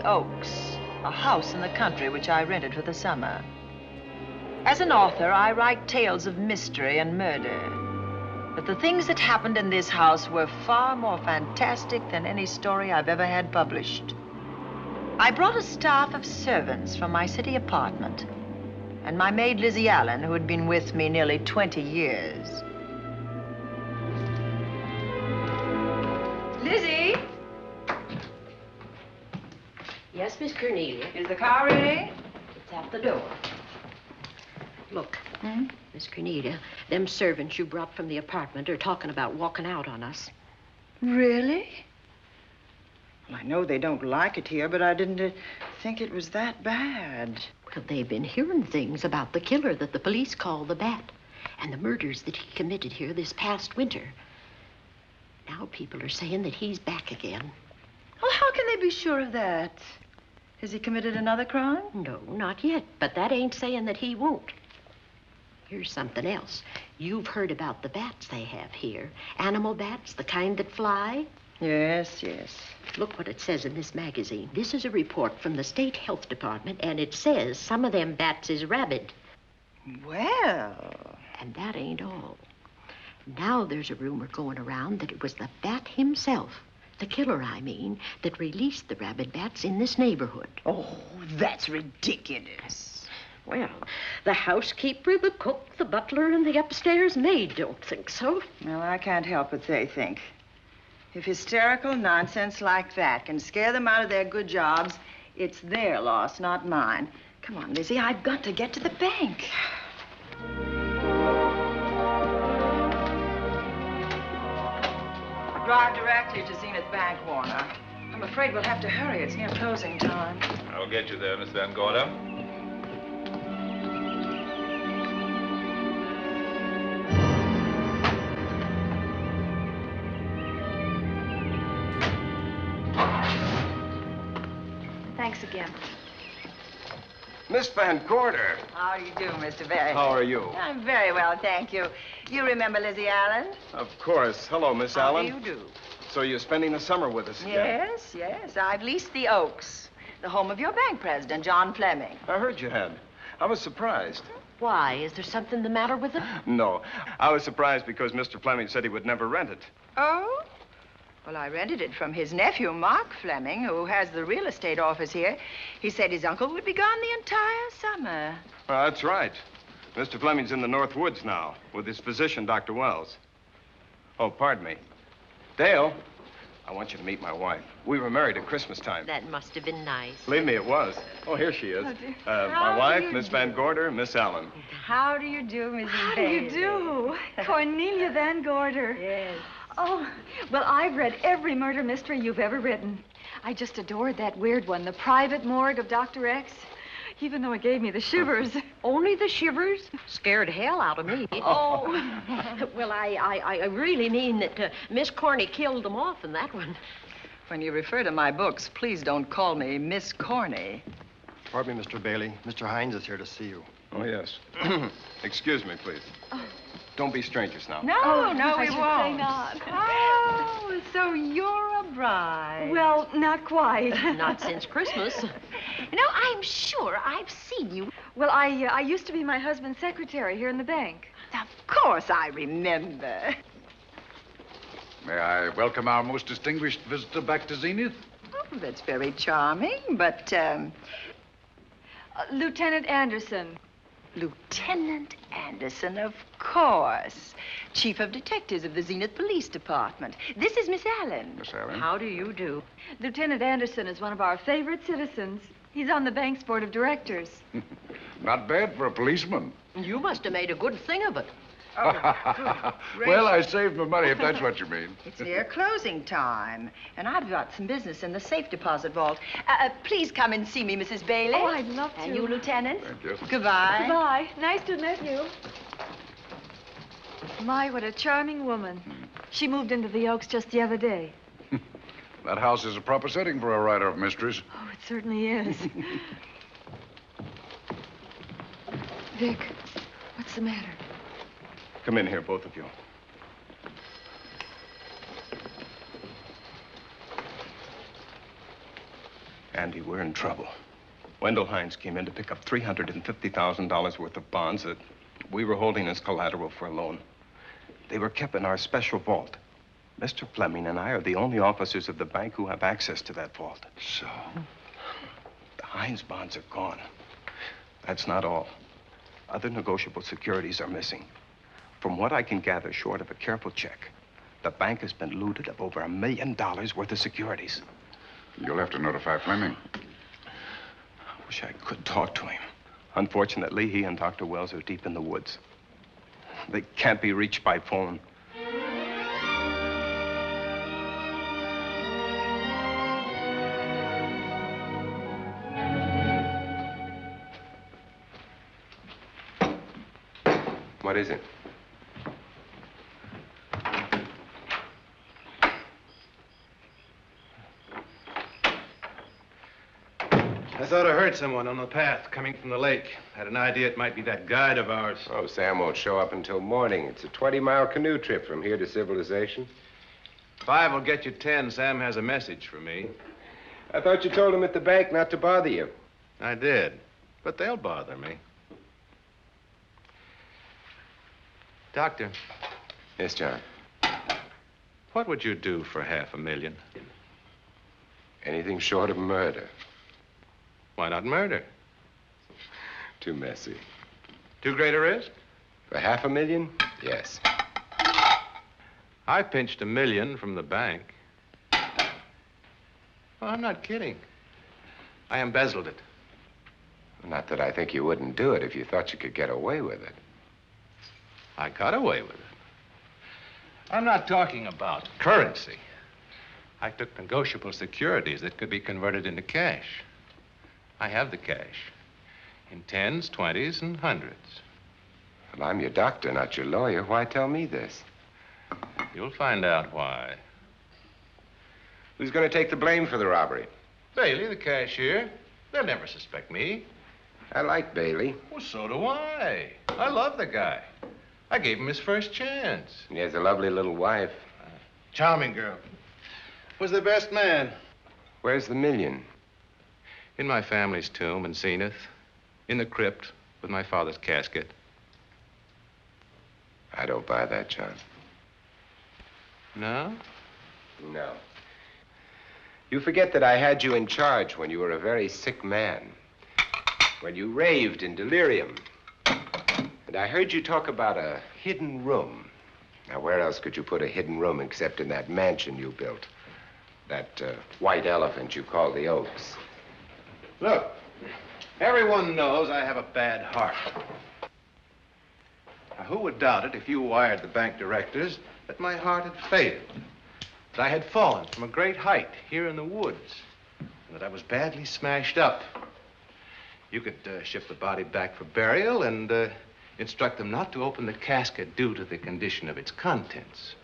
the Oaks, a house in the country which I rented for the summer. As an author, I write tales of mystery and murder. But the things that happened in this house were far more fantastic than any story I've ever had published. I brought a staff of servants from my city apartment, and my maid Lizzie Allen, who had been with me nearly 20 years. Lizzie? Yes, Miss Cornelia. Is the car ready? It's at the door. Look, Miss Cornelia, them servants you brought from the apartment are talking about walking out on us. Really? Well, I know they don't like it here, but I didn't think it was that bad. Well, they've been hearing things about the killer that the police call the Bat and the murders that he committed here this past winter. Now people are saying that he's back again. Well, how can they be sure of that? Has he committed another crime? No, not yet, but that ain't saying that he won't. Here's something else. You've heard about the bats they have here. Animal bats, the kind that fly. Yes, yes. Look what it says in this magazine. This is a report from the State Health Department, and it says some of them bats is rabid. Well... And that ain't all. Now there's a rumor going around that it was the bat himself, the killer, I mean, that released the rabid bats in this neighborhood. Oh, that's ridiculous. Well, the housekeeper, the cook, the butler, and the upstairs maid don't think so. Well, I can't help what they think. If hysterical nonsense like that can scare them out of their good jobs, it's their loss, not mine. Come on, Lizzie, I've got to get to the bank. Drive directly to Zenith Bank, Warner. I'm afraid we'll have to hurry. It's near closing time. I'll get you there, Miss Van Gorder. Thanks again. Miss Van Gorder. How do you do, Mr. Barry? How are you? I'm very well, thank you. You remember Lizzie Allen? Of course. Hello, Miss Allen. How do you do? So you're spending the summer with us again? Yes, yes. I've leased the Oaks, the home of your bank president, John Fleming. I heard you had. I was surprised. Why? Is there something the matter with it? No. I was surprised because Mr. Fleming said he would never rent it. Oh? Well, I rented it from his nephew, Mark Fleming, who has the real estate office here. He said his uncle would be gone the entire summer. Well, that's right. Mr. Fleming's in the North Woods now with his physician, Dr. Wells. Oh, pardon me. Dale, I want you to meet my wife. We were married at Christmas time. That must have been nice. Believe me, it was. Oh, here she is. My wife, Miss Van Gorder, Miss Allen. How do you do, Mrs. How do you do? Cornelia Van Gorder. Yes. Oh, well, I've read every murder mystery you've ever written. I just adored that weird one, The Private Morgue of Dr. X, even though it gave me the shivers. Only the shivers? Scared hell out of me. Oh. Well, I really mean that Miss Corney killed them off in that one. When you refer to my books, please don't call me Miss Corney. Pardon me, Mr. Bailey. Mr. Hines is here to see you. Oh, yes. Excuse me, please. Don't be strangers now. No, no, I we should won't. say not. Oh, so you're a bride. Well, not quite. Not since Christmas. You know, I'm sure I've seen you. Well, I used to be my husband's secretary here in the bank. Of course I remember. May I welcome our most distinguished visitor back to Zenith? Oh, that's very charming, but, Lieutenant Anderson. Lieutenant Anderson, of course. Chief of Detectives of the Zenith Police Department. This is Miss Allen. Miss Allen. How do you do? Lieutenant Anderson is one of our favorite citizens. He's on the bank's board of directors. Not bad for a policeman. You must have made a good thing of it. Well, I saved my money, if that's what you mean. It's near closing time, and I've got some business in the safe deposit vault. Please come and see me, Mrs. Bailey. Oh, I'd love to. And you, Lieutenant. Thank you. Goodbye. Goodbye. Nice to meet you. My, what a charming woman. She moved into the Oaks just the other day. That house is a proper setting for a writer of mysteries. Oh, it certainly is. Vic, what's the matter? Come in here, both of you. Andy, we're in trouble. Wendell Hines came in to pick up $350,000 worth of bonds that we were holding as collateral for a loan. They were kept in our special vault. Mr. Fleming and I are the only officers of the bank who have access to that vault. So? The Hines bonds are gone. That's not all. Other negotiable securities are missing. From what I can gather, short of a careful check, the bank has been looted of over $1 million worth of securities. You'll have to notify Fleming. I wish I could talk to him. Unfortunately, he and Dr. Wells are deep in the woods. They can't be reached by phone. What is it? I thought I heard someone on the path coming from the lake. Had an idea it might be that guide of ours. Oh, Sam won't show up until morning. It's a 20-mile canoe trip from here to civilization. 5 will get you 10. Sam has a message for me. I thought you told him at the bank not to bother you. I did, but they'll bother me. Doctor, Yes, John. what would you do for $500,000? Anything short of murder. Why not murder? Too messy. Too great a risk? For $500,000? Yes. I pinched $1 million from the bank. Well, I'm not kidding. I embezzled it. Not that I think you wouldn't do it if you thought you could get away with it. I got away with it. I'm not talking about currency. I took negotiable securities that could be converted into cash. I have the cash in 10s, 20s, and 100s. Well, I'm your doctor, not your lawyer. Why tell me this? You'll find out why. Who's going to take the blame for the robbery? Bailey, the cashier. They'll never suspect me. I like Bailey. Well, so do I. I love the guy. I gave him his first chance. He has a lovely little wife. Charming girl. Was the best man. Where's the $1 million? In my family's tomb in Zenith. In the crypt with my father's casket. I don't buy that, John. No? No. You forget that I had you in charge when you were a very sick man. When you raved in delirium. And I heard you talk about a hidden room. Now, where else could you put a hidden room except in that mansion you built? That white elephant you call the Oaks. Look, everyone knows I have a bad heart. Now, who would doubt it if you wired the bank directors that my heart had failed? That I had fallen from a great height here in the woods. And that I was badly smashed up. You could ship the body back for burial and instruct them not to open the casket due to the condition of its contents.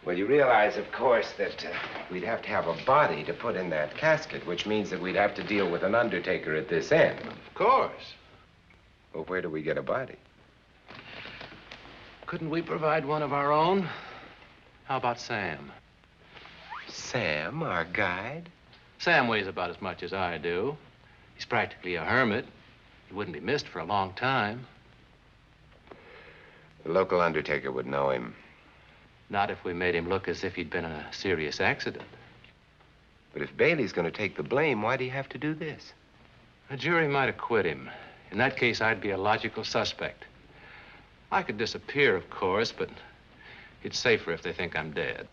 Well, you realize, of course, that we'd have to have a body to put in that casket, which means that we'd have to deal with an undertaker at this end. Of course. Well, where do we get a body? Couldn't we provide one of our own? How about Sam? Sam, our guide? Sam weighs about as much as I do. He's practically a hermit. He wouldn't be missed for a long time. The local undertaker would know him. Not if we made him look as if he'd been in a serious accident. But if Bailey's going to take the blame, why'd he have to do this? A jury might acquit him. In that case, I'd be a logical suspect. I could disappear, of course, but it's safer if they think I'm dead.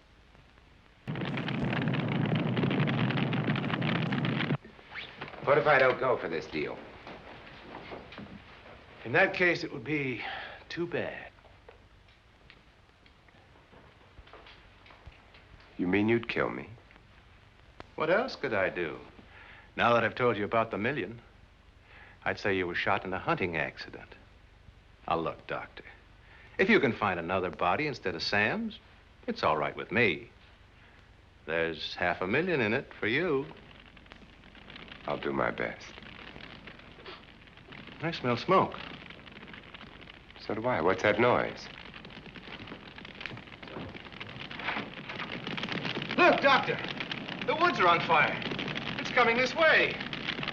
What if I don't go for this deal? In that case, it would be too bad. You mean you'd kill me? What else could I do? Now that I've told you about the $1 million, I'd say you were shot in a hunting accident. Now, look, Doctor, if you can find another body instead of Sam's, it's all right with me. There's $500,000 in it for you. I'll do my best. I smell smoke. So do I. What's that noise? Look, Doctor, the woods are on fire. It's coming this way.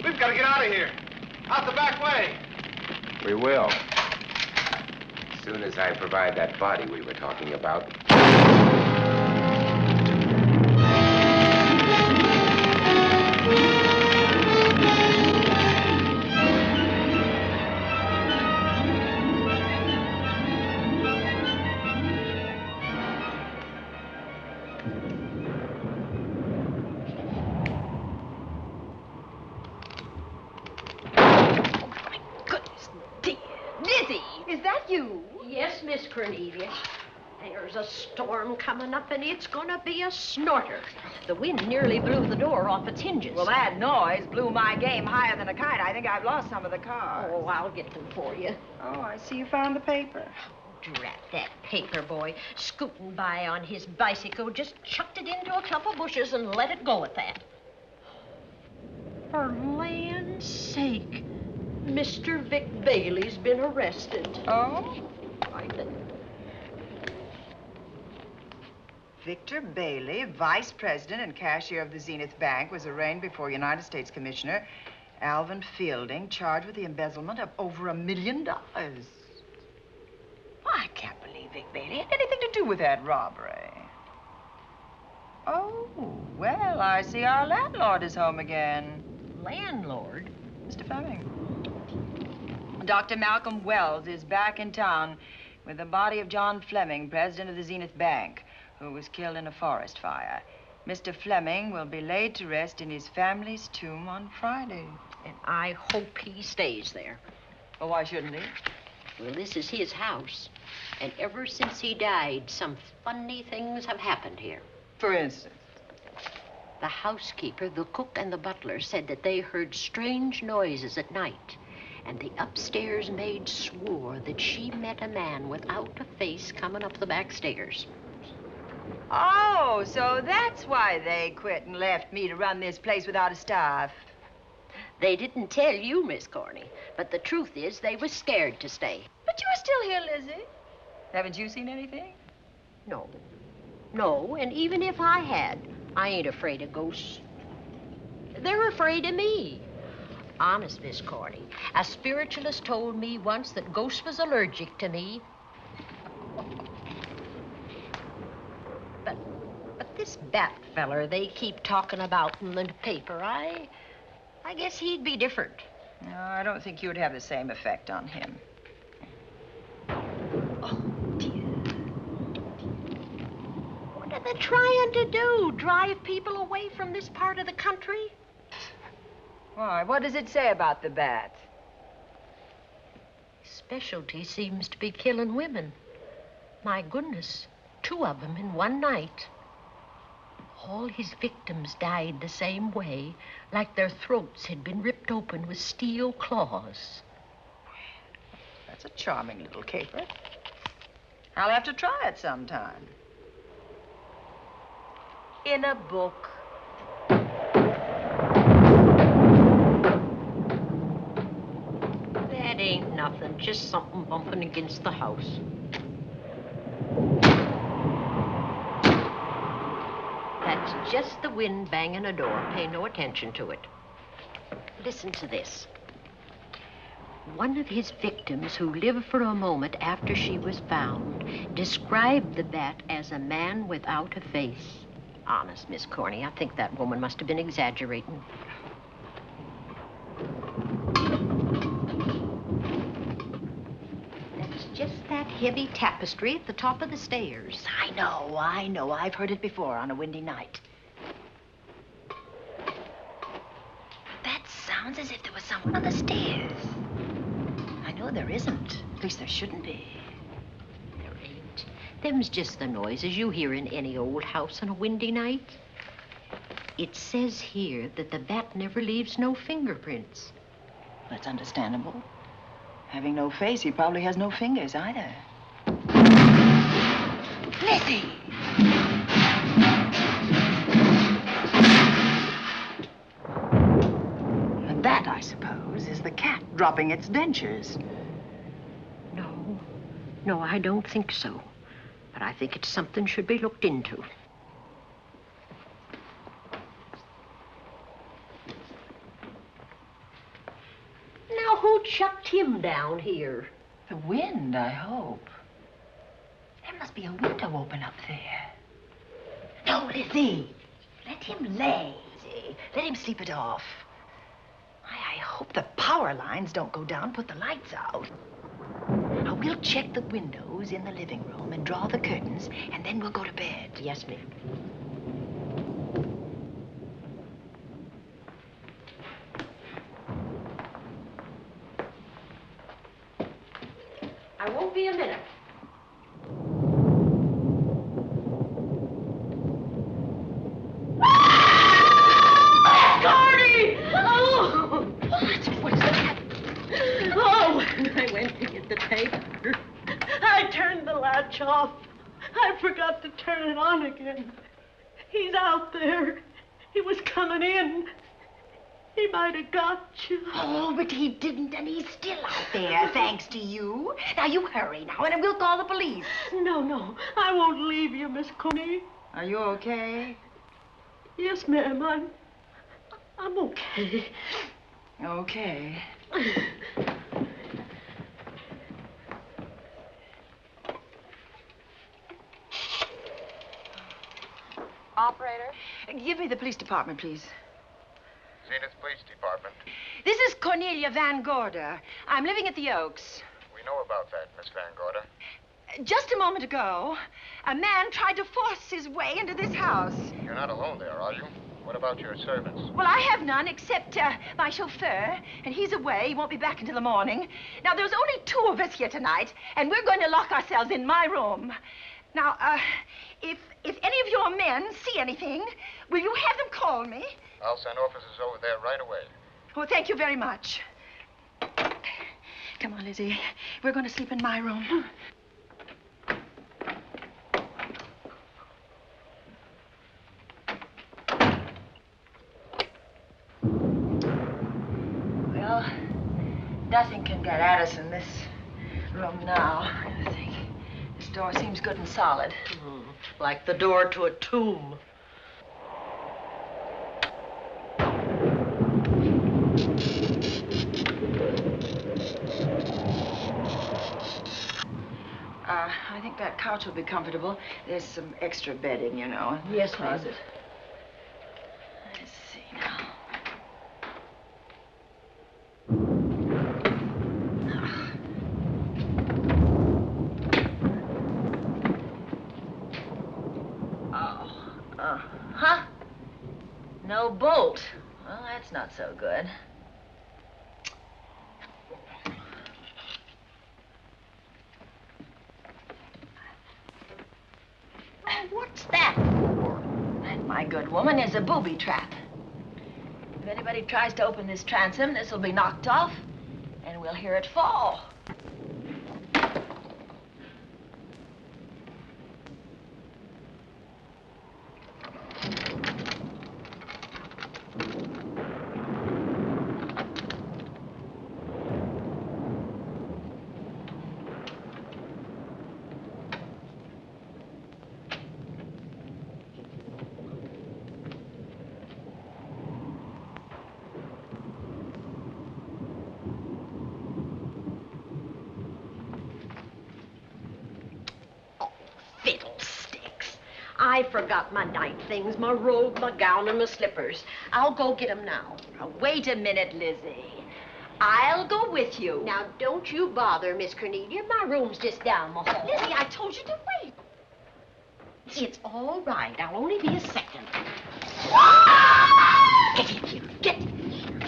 We've got to get out of here. Out the back way. We will. As soon as I provide that body we were talking about. Is that you? Yes, Miss Cornelia. There's a storm coming up, and it's gonna be a snorter. The wind nearly blew the door off its hinges. Well, that noise blew my game higher than a kite. I think I've lost some of the cars. Oh, I'll get them for you. Oh, I see you found the paper. Drat that paper boy, scooting by on his bicycle, just chucked it into a clump of bushes and let it go at that. For land's sake, Mr. Vic Bailey's been arrested. Oh? I think. Victor Bailey, vice president and cashier of the Zenith Bank, was arraigned before United States Commissioner Alvin Fielding, charged with the embezzlement of over $1 million. I can't believe Vic Bailey had anything to do with that robbery. Oh, well, I see our landlord is home again. Landlord? Mr. Fleming. Dr. Malcolm Wells is back in town with the body of John Fleming, president of the Zenith Bank, who was killed in a forest fire. Mr. Fleming will be laid to rest in his family's tomb on Friday. And I hope he stays there. Well, why shouldn't he? Well, this is his house. And ever since he died, some funny things have happened here. For instance? The housekeeper, the cook, and the butler said that they heard strange noises at night. And the upstairs maid swore that she met a man without a face coming up the back stairs. Oh, so that's why they quit and left me to run this place without a staff. They didn't tell you, Miss Corney, but the truth is they were scared to stay. But you're still here, Lizzie. Haven't you seen anything? No. No, and even if I had, I ain't afraid of ghosts. They're afraid of me. Honest, Miss Corney, a spiritualist told me once that ghosts was allergic to me. But this Bat feller they keep talking about in the paper, I guess he'd be different. No, I don't think you'd have the same effect on him. Oh, dear. What are they trying to do? Drive people away from this part of the country? Why, what does it say about the bat? Specialty seems to be killing women. My goodness, 2 of them in one night. All his victims died the same way, like their throats had been ripped open with steel claws. That's a charming little caper. I'll have to try it sometime. In a book. That ain't nothing, just something bumping against the house. That's just the wind banging a door. Pay no attention to it. Listen to this. One of his victims, who lived for a moment after she was found, described the bat as a man without a face. Honest, Miss Corney, I think that woman must have been exaggerating. That's just that heavy tapestry at the top of the stairs. I know. I've heard it before on a windy night. That sounds as if there was someone on the stairs. I know there isn't. At least there shouldn't be. There ain't. Them's just the noises you hear in any old house on a windy night. It says here that the bat never leaves no fingerprints. That's understandable. Having no face, he probably has no fingers either. Lizzie! And that, I suppose, is the cat dropping its dentures. No, I don't think so. But I think it's something should be looked into. him down here. The wind, I hope. There must be a window open up there. No, Lizzie. Let him lay. Let him sleep it off. I hope the power lines don't go down, put the lights out. Now, we'll check the windows in the living room and draw the curtains, and then we'll go to bed. Yes, ma'am. I won't be a minute. Gordy! Oh! What is that? Oh, when I went to get the tape, I turned the latch off. I forgot to turn it on again. He's out there. He was coming in. He might have got you. Oh, but he didn't, and he's still out there, thanks to you. Now, you hurry now, and we'll call the police. No, I won't leave you, Miss Coney. Are you okay? Yes, ma'am, I'm okay. Okay. Operator? Give me the police department, please. Zenith Police Department. This is Cornelia Van Gorder. I'm living at the Oaks. We know about that, Miss Van Gorder. Just a moment ago, a man tried to force his way into this house. You're not alone there, are you? What about your servants? Well, I have none except my chauffeur, and he's away. He won't be back until the morning. Now, there's only 2 of us here tonight, and we're going to lock ourselves in my room. Now, if any of your men see anything, will you have them call me? I'll send officers over there right away. Oh, thank you very much. Come on, Lizzie. We're going to sleep in my room. Well, nothing can get at us in this room now. I think this door seems good and solid. Like the door to a tomb. I think that couch will be comfortable. There's some extra bedding, you know. In the Yes, closet. Let's see now. Huh? No bolt. Well, that's not so good. Oh, what's that for? That, my good woman, is a booby trap. If anybody tries to open this transom, this will be knocked off, and we'll hear it fall. Fiddlesticks. I forgot my night things, my robe, my gown, and my slippers. I'll go get 'em now. Now, wait a minute, Lizzie. I'll go with you. Now, don't you bother, Miss Cornelia. My room's just down the hall. Lizzie, I told you to wait. It's all right. I'll only be a second. Get in here. Get in here.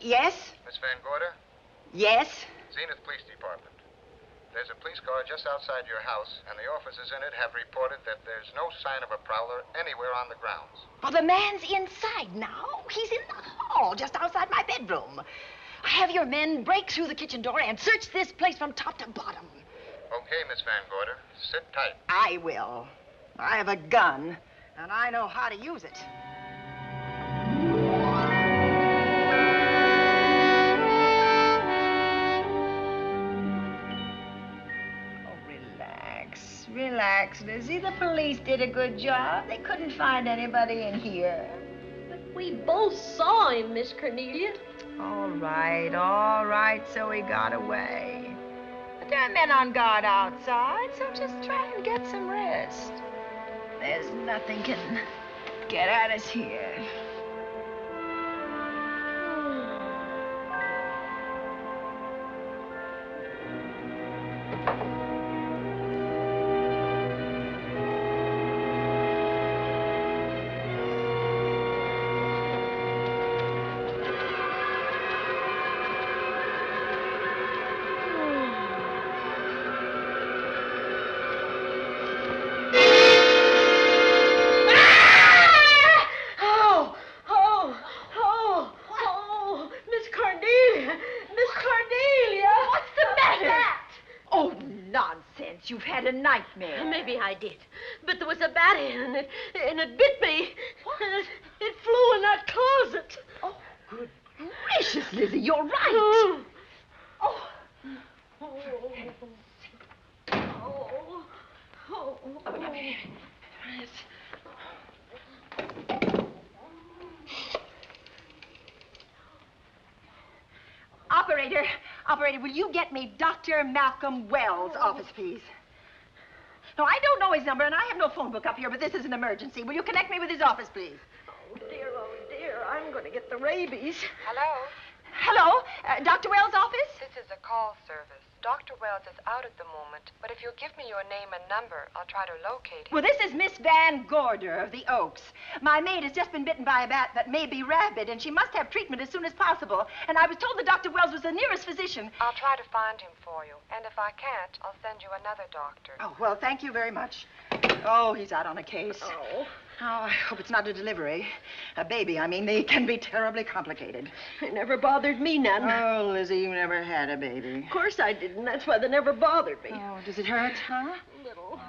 Yes? Miss Van Gorder? Yes? Zenith Police Department. There's a police car just outside your house, and the officers in it have reported that there's no sign of a prowler anywhere on the grounds. Oh, the man's inside now. He's in the hall, just outside my bedroom. Have your men break through the kitchen door and search this place from top to bottom. Okay, Miss Van Gorder. Sit tight. I will. I have a gun, and I know how to use it. relax, Lizzie. The police did a good job. They couldn't find anybody in here. But we both saw him, Miss Cornelia. All right, so he got away. But there are men on guard outside, so just try and get some rest. There's nothing can get at us here. You've had a nightmare. Maybe I did. But there was a bat in it, and it bit me. What? And it flew in that closet. Oh, good gracious, Lizzie, you're right. Oh. Operator, will you get me Dr. Malcolm Wells' office, please? No, I don't know his number, and I have no phone book up here, but this is an emergency. Will you connect me with his office, please? Oh, dear, I'm going to get the rabies. Hello? Hello? Dr. Wells' office? This is a call service. Dr. Wells is out at the moment, but if you'll give me your name and number, I'll try to locate him. Well, this is Miss Van Gorder of the Oaks. My maid has just been bitten by a bat that may be rabid, and she must have treatment as soon as possible. And I was told that Dr. Wells was the nearest physician. I'll try to find him for you, and if I can't, I'll send you another doctor. Oh, well, thank you very much. Oh, he's out on a case. Oh. Oh, I hope it's not a delivery. A baby, I mean, they can be terribly complicated. It never bothered me none. Oh, Lizzie, you never had a baby. Of course I didn't. That's why they never bothered me. Oh, does it hurt, huh? A little.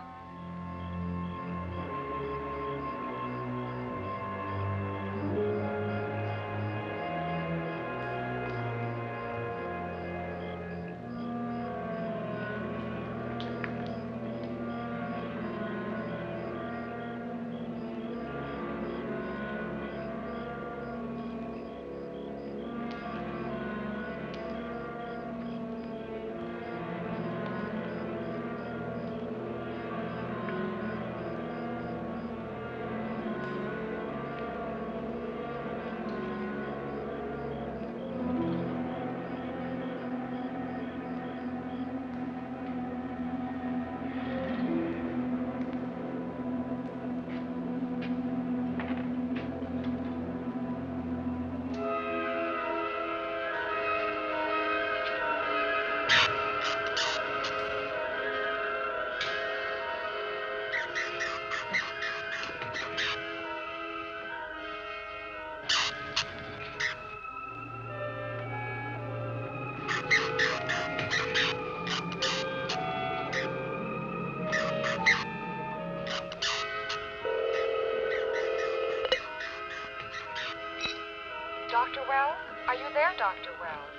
Dr. Wells? Are you there, Dr. Wells?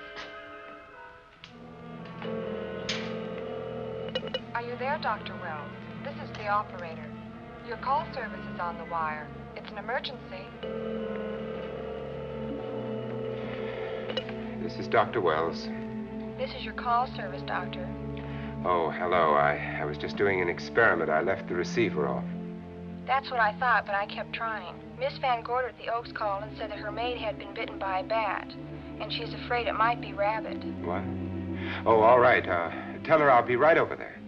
Are you there, Dr. Wells? This is the operator. Your call service is on the wire. It's an emergency. This is Dr. Wells. This is your call service, Doctor. Oh, hello. I was just doing an experiment. I left the receiver off. That's what I thought, but I kept trying. Miss Van Gorder at the Oaks called and said that her maid had been bitten by a bat, and she's afraid it might be rabid. What? Oh, all right. Tell her I'll be right over there.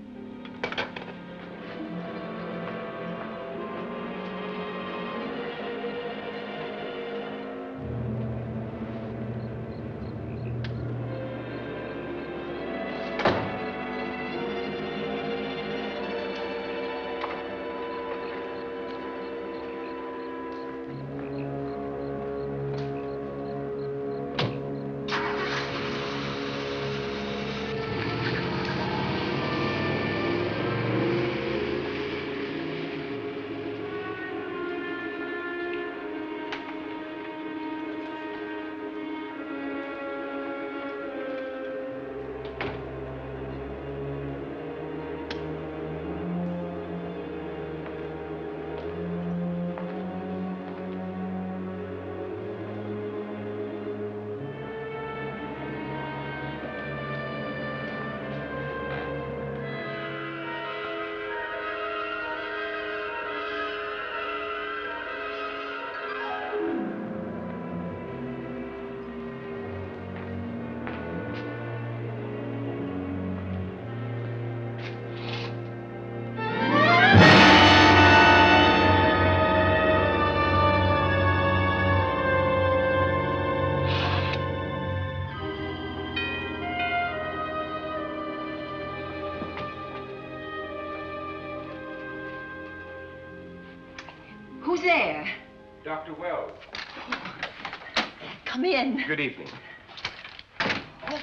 there? Dr. Wells. Come in. Good evening. Oh, I'm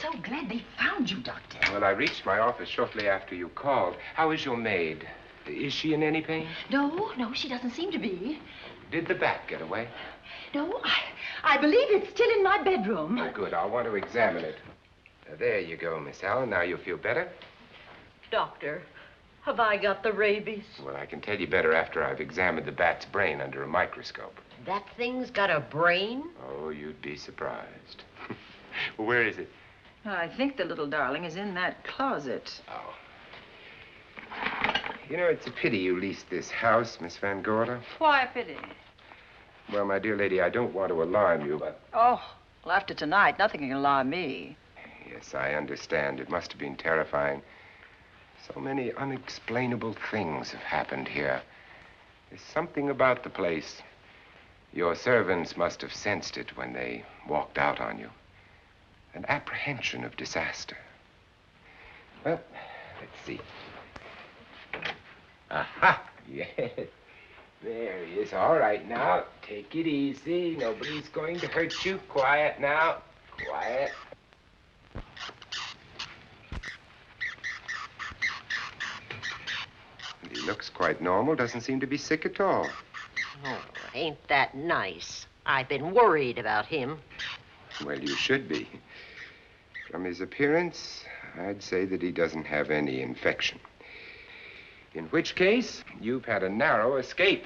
so glad they found you, Doctor. Well, I reached my office shortly after you called. How is your maid? Is she in any pain? No, she doesn't seem to be. Did the bat get away? No, I believe it's still in my bedroom. Oh, good. I'll want to examine it. There you go, Miss Allen. Now you feel better? Doctor, have I got the rabies? Well, I can tell you better after I've examined the bat's brain under a microscope. That thing's got a brain? Oh, you'd be surprised. Where is it? I think the little darling is in that closet. Oh. You know, it's a pity you leased this house, Miss Van Gorder. Why a pity? Well, my dear lady, I don't want to alarm you, but... Oh, well, after tonight, nothing can alarm me. Yes, I understand. It must have been terrifying. So many unexplainable things have happened here. There's something about the place. Your servants must have sensed it when they walked out on you. An apprehension of disaster. Well, let's see. Aha! Yes. There he is. All right, now, take it easy. Nobody's going to hurt you. Quiet now. Quiet. He looks quite normal. Doesn't seem to be sick at all. Oh, ain't that nice? I've been worried about him. Well, you should be. From his appearance, I'd say that he doesn't have any infection. In which case, you've had a narrow escape.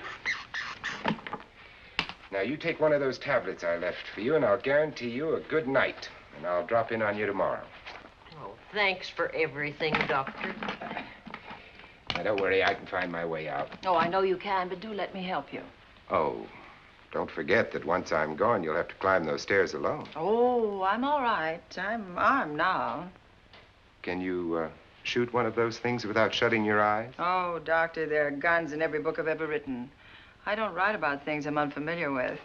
Now, you take one of those tablets I left for you, and I'll guarantee you a good night. And I'll drop in on you tomorrow. Oh, thanks for everything, Doctor. Now, don't worry, I can find my way out. Oh, I know you can, but do let me help you. Oh, don't forget that once I'm gone, you'll have to climb those stairs alone. Oh, I'm all right. I'm armed now. Can you, shoot one of those things without shutting your eyes? Oh, Doctor, there are guns in every book I've ever written. I don't write about things I'm unfamiliar with.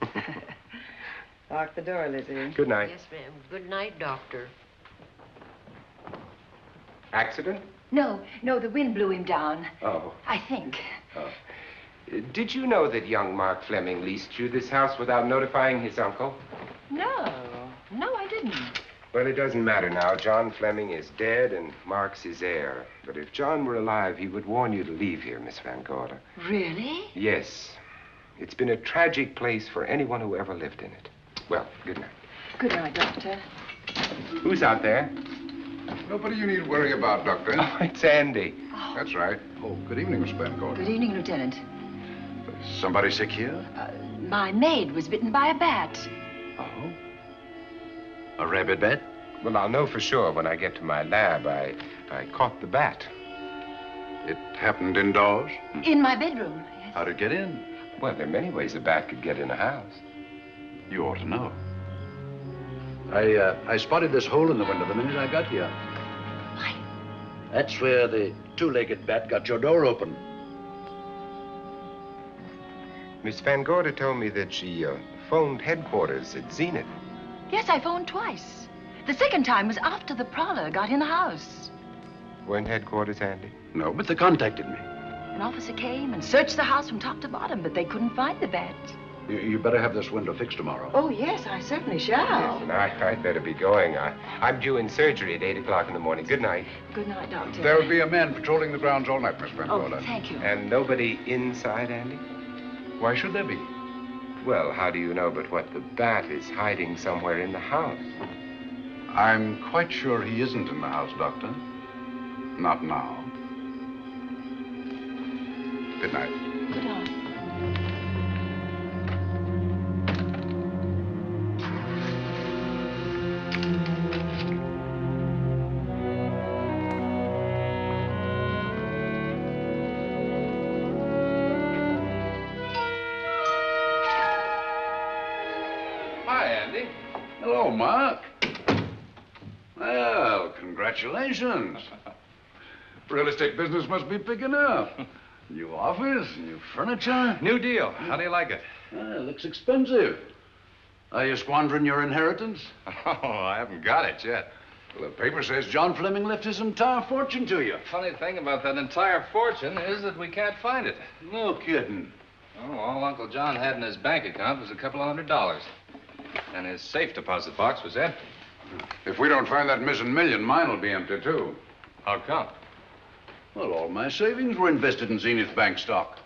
Lock the door, Lizzie. Good night. Yes, ma'am. Good night, Doctor. Accident? No, the wind blew him down. Oh. I think. Oh. Did you know that young Mark Fleming leased you this house without notifying his uncle? No, I didn't. Well, it doesn't matter now. John Fleming is dead and Mark's his heir. But if John were alive, he would warn you to leave here, Miss Van Gorder. Really? Yes. It's been a tragic place for anyone who ever lived in it. Well, good night. Good night, Doctor. Who's out there? Nobody you need worry about, Doctor. Oh, it's Andy. That's right. Oh, good evening, Miss Van Gorder. Good evening, Lieutenant. Somebody sick here? My maid was bitten by a bat. Oh? A rabid bat? Well, I'll know for sure when I get to my lab. I caught the bat. It happened indoors? In my bedroom, yes. How'd it get in? Well, there are many ways a bat could get in a house. You ought to know. I spotted this hole in the window the minute I got here. Why? That's where the two-legged bat got your door open. Miss Van Gorder told me that she phoned headquarters at Zenith. Yes, I phoned twice. The second time was after the prowler got in the house. Weren't headquarters, Andy? No, but they contacted me. An officer came and searched the house from top to bottom, but they couldn't find the bat. You better have this window fixed tomorrow. Oh, yes, I certainly shall. Yes, and I'd better be going. I'm due in surgery at 8 o'clock in the morning. Good night. Good night, Doctor. There'll be a man patrolling the grounds all night, Miss Van Oh, Gorder. thank you. And nobody inside, Andy? Why should there be? Well, how do you know but what the bat is hiding somewhere in the house? I'm quite sure he isn't in the house, Doctor. Not now. Good night. Good night. Hi, Andy. Hello, Mark. Well, congratulations. Real estate business must be picking up. New office, new furniture. New deal. How do you like it? It looks expensive. Are you squandering your inheritance? Oh, I haven't got it yet. Well, the paper says John Fleming left his entire fortune to you. Funny thing about that entire fortune is that we can't find it. No kidding. Oh, all Uncle John had in his bank account was a couple of $100. And his safe deposit box was empty. If we don't find that missing million, mine will be empty, too. How come? Well, all my savings were invested in Zenith Bank stock.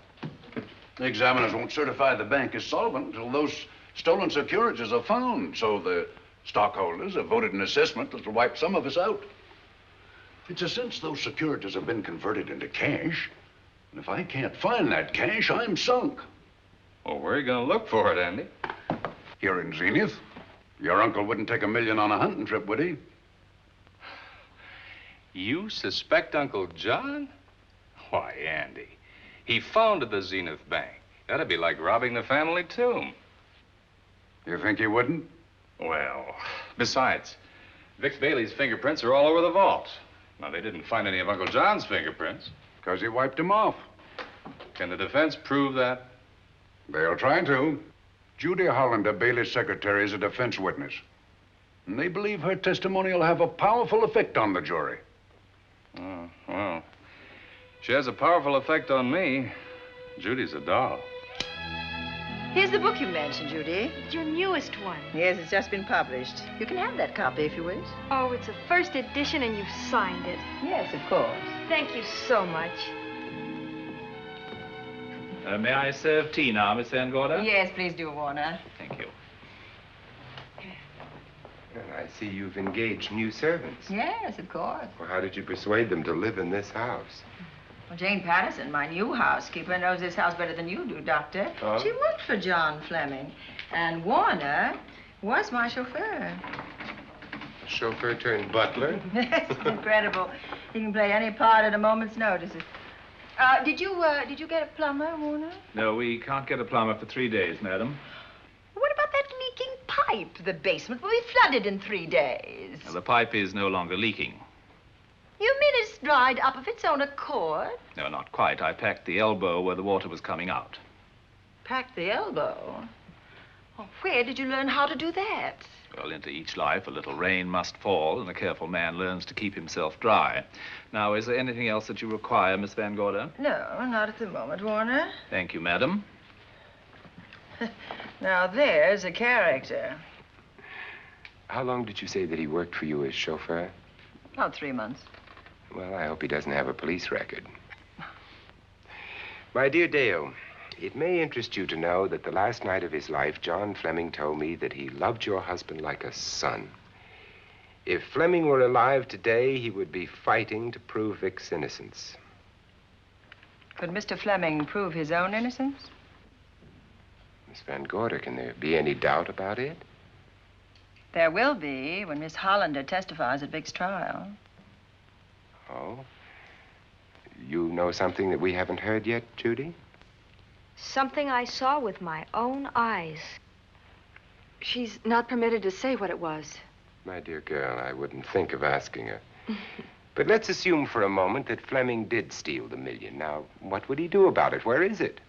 The examiners won't certify the bank is solvent until those stolen securities are found. So the stockholders have voted an assessment that'll wipe some of us out. It's a since those securities have been converted into cash. And if I can't find that cash, I'm sunk. Well, where are you going to look for it, Andy? Here in Zenith. Your uncle wouldn't take $1 million on a hunting trip, would he? You suspect Uncle John? Why, Andy, he founded the Zenith Bank. That'd be like robbing the family tomb. You think he wouldn't? Well, besides, Vic Bailey's fingerprints are all over the vault. Now, they didn't find any of Uncle John's fingerprints. Because he wiped them off. Can the defense prove that? They'll try to. Judy Hollander, Bailey's secretary, is a defense witness. And they believe her testimony will have a powerful effect on the jury. Oh, well, she has a powerful effect on me. Judy's a doll. Here's the book you mentioned, Judy. It's your newest one. Yes, it's just been published. You can have that copy if you wish. Oh, it's a first edition and you've signed it. Yes, of course. Thank you so much. May I serve tea now, Miss Van Gorder? Yes, please do, Warner. Thank you. Well, I see you've engaged new servants. Yes, of course. Well, how did you persuade them to live in this house? Well, Jane Patterson, my new housekeeper, knows this house better than you do, Doctor. Oh? She worked for John Fleming. And Warner was my chauffeur. Chauffeur turned butler? Yes, it's incredible. He can play any part at a moment's notice. Did you get a plumber, Warner? No, we can't get a plumber for 3 days, madam. What about that leaking pipe? The basement will be flooded in 3 days. The pipe is no longer leaking. You mean it's dried up of its own accord? No, not quite. I packed the elbow where the water was coming out. Packed the elbow? Oh, where did you learn how to do that? Well, into each life, a little rain must fall, and a careful man learns to keep himself dry. Now, is there anything else that you require, Miss Van Gorder? No, not at the moment, Warner. Thank you, madam. Now, there's a character. How long did you say that he worked for you as chauffeur? About 3 months. Well, I hope he doesn't have a police record. My dear Dale, it may interest you to know that the last night of his life, John Fleming told me that he loved your husband like a son. If Fleming were alive today, he would be fighting to prove Vic's innocence. Could Mr. Fleming prove his own innocence? Miss Van Gorder, can there be any doubt about it? There will be when Miss Hollander testifies at Vic's trial. Oh? You know something that we haven't heard yet, Judy? Something I saw with my own eyes. She's not permitted to say what it was. My dear girl, I wouldn't think of asking her. But let's assume for a moment that Fleming did steal the $1 million. Now, what would he do about it? Where is it?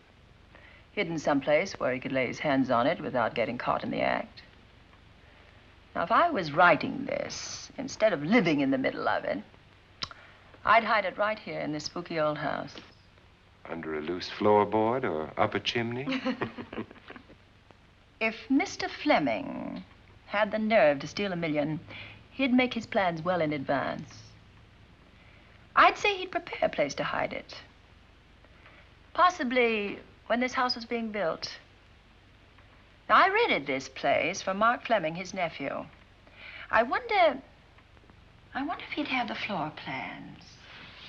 Hidden someplace where he could lay his hands on it without getting caught in the act. Now, if I was writing this, instead of living in the middle of it, I'd hide it right here in this spooky old house. Under a loose floorboard or up a chimney? If Mr. Fleming had the nerve to steal $1 million, he'd make his plans well in advance. I'd say he'd prepare a place to hide it. Possibly when this house was being built. Now, I rented this place for Mark Fleming, his nephew. I wonder if he'd have the floor plans.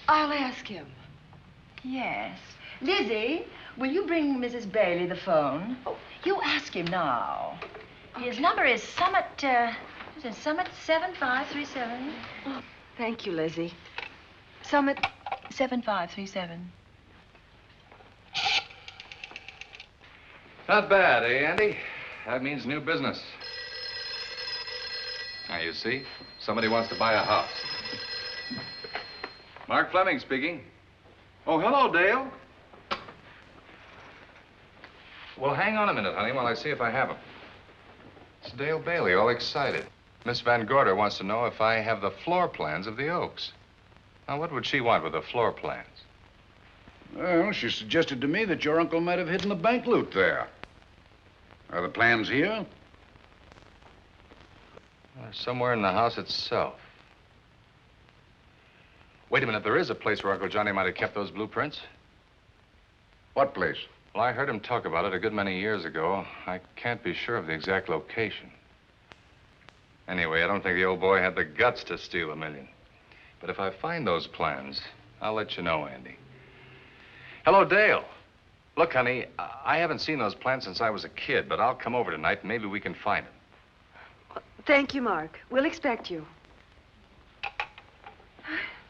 I'll ask him. Yes. Lizzie, will you bring Mrs. Bailey the phone? Oh, you ask him now. Okay. His number is Summit 7537. Oh, thank you, Lizzie. Summit 7537. Not bad, eh, Andy? That means new business. Now, you see, somebody wants to buy a house. Mark Fleming speaking. Oh, hello, Dale. Well, hang on a minute, honey, while I see if I have him. It's Dale Bailey, all excited. Miss Van Gorder wants to know if I have the floor plans of the Oaks. Now, what would she want with the floor plans? Well, she suggested to me that your uncle might have hidden the bank loot there. Are the plans here? Somewhere in the house itself. Wait a minute, there is a place where Uncle Johnny might have kept those blueprints. What place? Well, I heard him talk about it a good many years ago. I can't be sure of the exact location. Anyway, I don't think the old boy had the guts to steal $1 million. But if I find those plans, I'll let you know, Andy. Hello, Dale. Look, honey, I haven't seen those plans since I was a kid, but I'll come over tonight and maybe we can find them. Thank you, Mark. We'll expect you.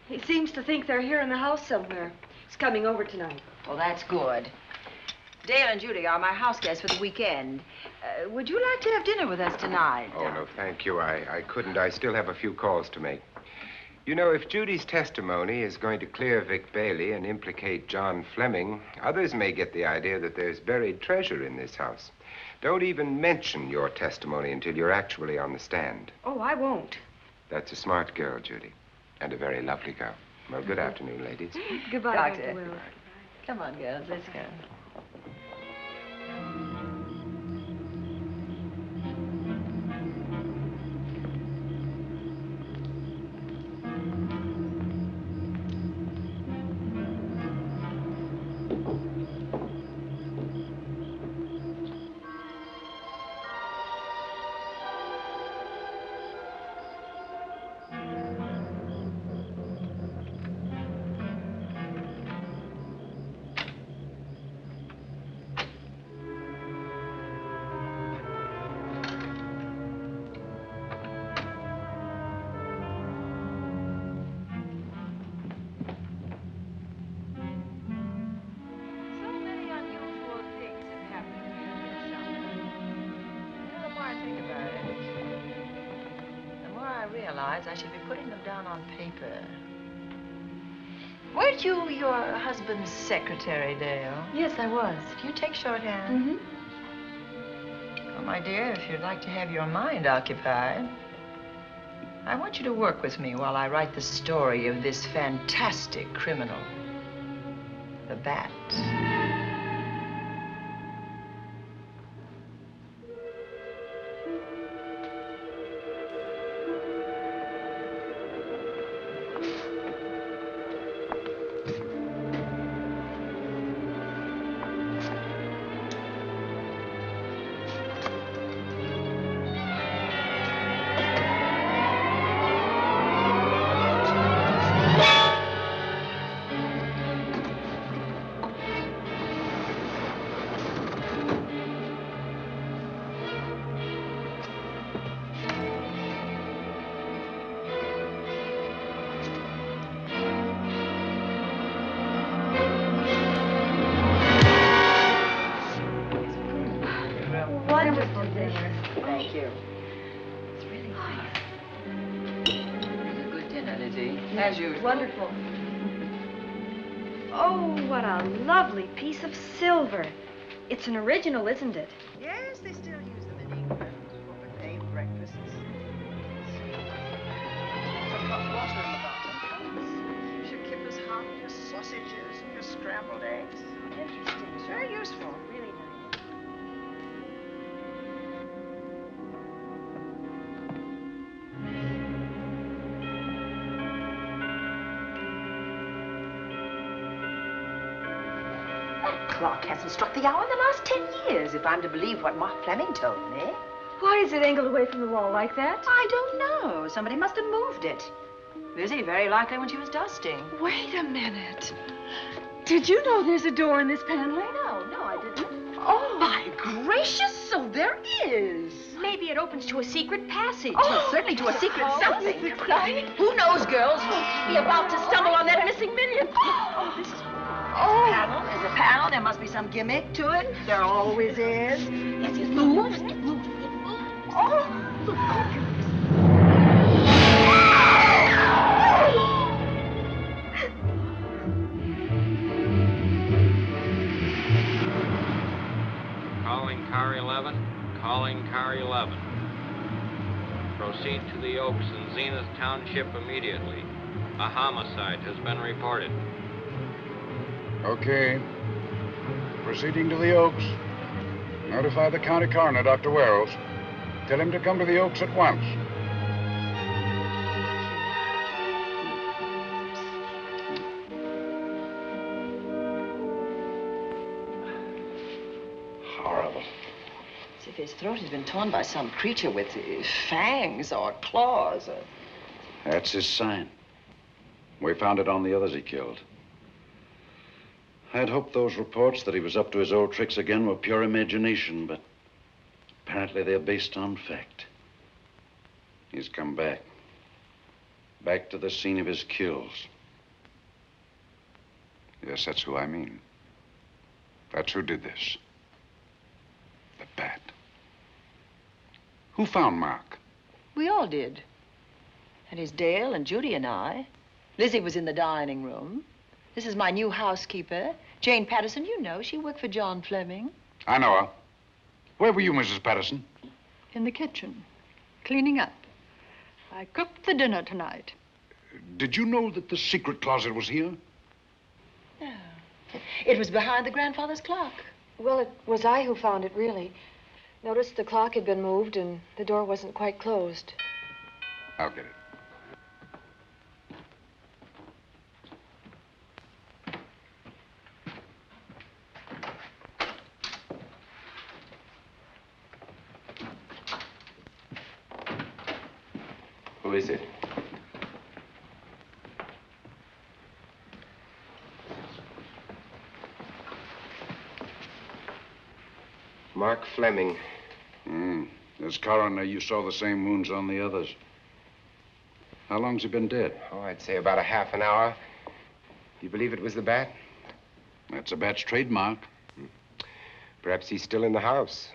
He seems to think they're here in the house somewhere. He's coming over tonight. Well, that's good. Dale and Judy are my house guests for the weekend. Would you like to have dinner with us tonight? Oh, no, thank you. I couldn't. I still have a few calls to make. You know, if Judy's testimony is going to clear Vic Bailey and implicate John Fleming, others may get the idea that there's buried treasure in this house. Don't even mention your testimony until you're actually on the stand. Oh, I won't. That's a smart girl, Judy, and a very lovely girl. Well, good afternoon, ladies. Goodbye, Doctor. Dr. Will. Come on, girls, let's go. I should be putting them down on paper. Weren't you your husband's secretary, Dale? Yes, I was. Do you take shorthand? Well, my dear, if you'd like to have your mind occupied, I want you to work with me while I write the story of this fantastic criminal, the Bat. Thank you. It's really nice. It's a good dinner, Lizzie, as usual. Wonderful. Oh, what a lovely piece of silver. It's an original, isn't it? Yes, they still use them in England for buffet breakfasts. Some hot water in the bottom. Should keep us hot, your sausages and your scrambled eggs. Interesting. It's very useful. Really nice. Clock hasn't struck the hour in the last 10 years, if I'm to believe what Mark Fleming told me. Why is it angled away from the wall like that? I don't know. Somebody must have moved it. Lizzie, very likely when she was dusting. Wait a minute. Did you know there's a door in this paneling? No, I didn't. Oh, my gracious, so there is. Maybe it opens to a secret passage. Oh, certainly to a secret something. This is exciting. Who knows, girls? We'll be about to stumble on that missing million. Oh, this is... Panel. There's a panel. There must be some gimmick to it. There always is. Yes, it moves. It moves. It moves. Oh! Calling car 11. Calling car 11. Proceed to the Oaks in Zenith Township immediately. A homicide has been reported. Okay. Proceeding to the Oaks. Notify the county coroner, Dr. Wells. Tell him to come to the Oaks at once. Horrible. As if his throat had been torn by some creature with fangs or claws. That's his sign. We found it on the others he killed. I'd hoped those reports that he was up to his old tricks again were pure imagination, but apparently they're based on fact. He's come back. Back to the scene of his kills. Yes, that's who I mean. That's who did this. The bat. Who found Mark? We all did. And it's Dale and Judy and I. Lizzie was in the dining room. This is my new housekeeper, Jane Patterson. You know, she worked for John Fleming. I know her. Where were you, Mrs. Patterson? In the kitchen, cleaning up. I cooked the dinner tonight. Did you know that the secret closet was here? No. It was behind the grandfather's clock. Well, it was I who found it, really. Noticed the clock had been moved and the door wasn't quite closed. I'll get it. Who is it? Mark Fleming. As coroner, you saw the same wounds on the others. How long's he been dead? Oh, I'd say about a half an hour. You believe it was the bat? That's a bat's trademark. Perhaps he's still in the house.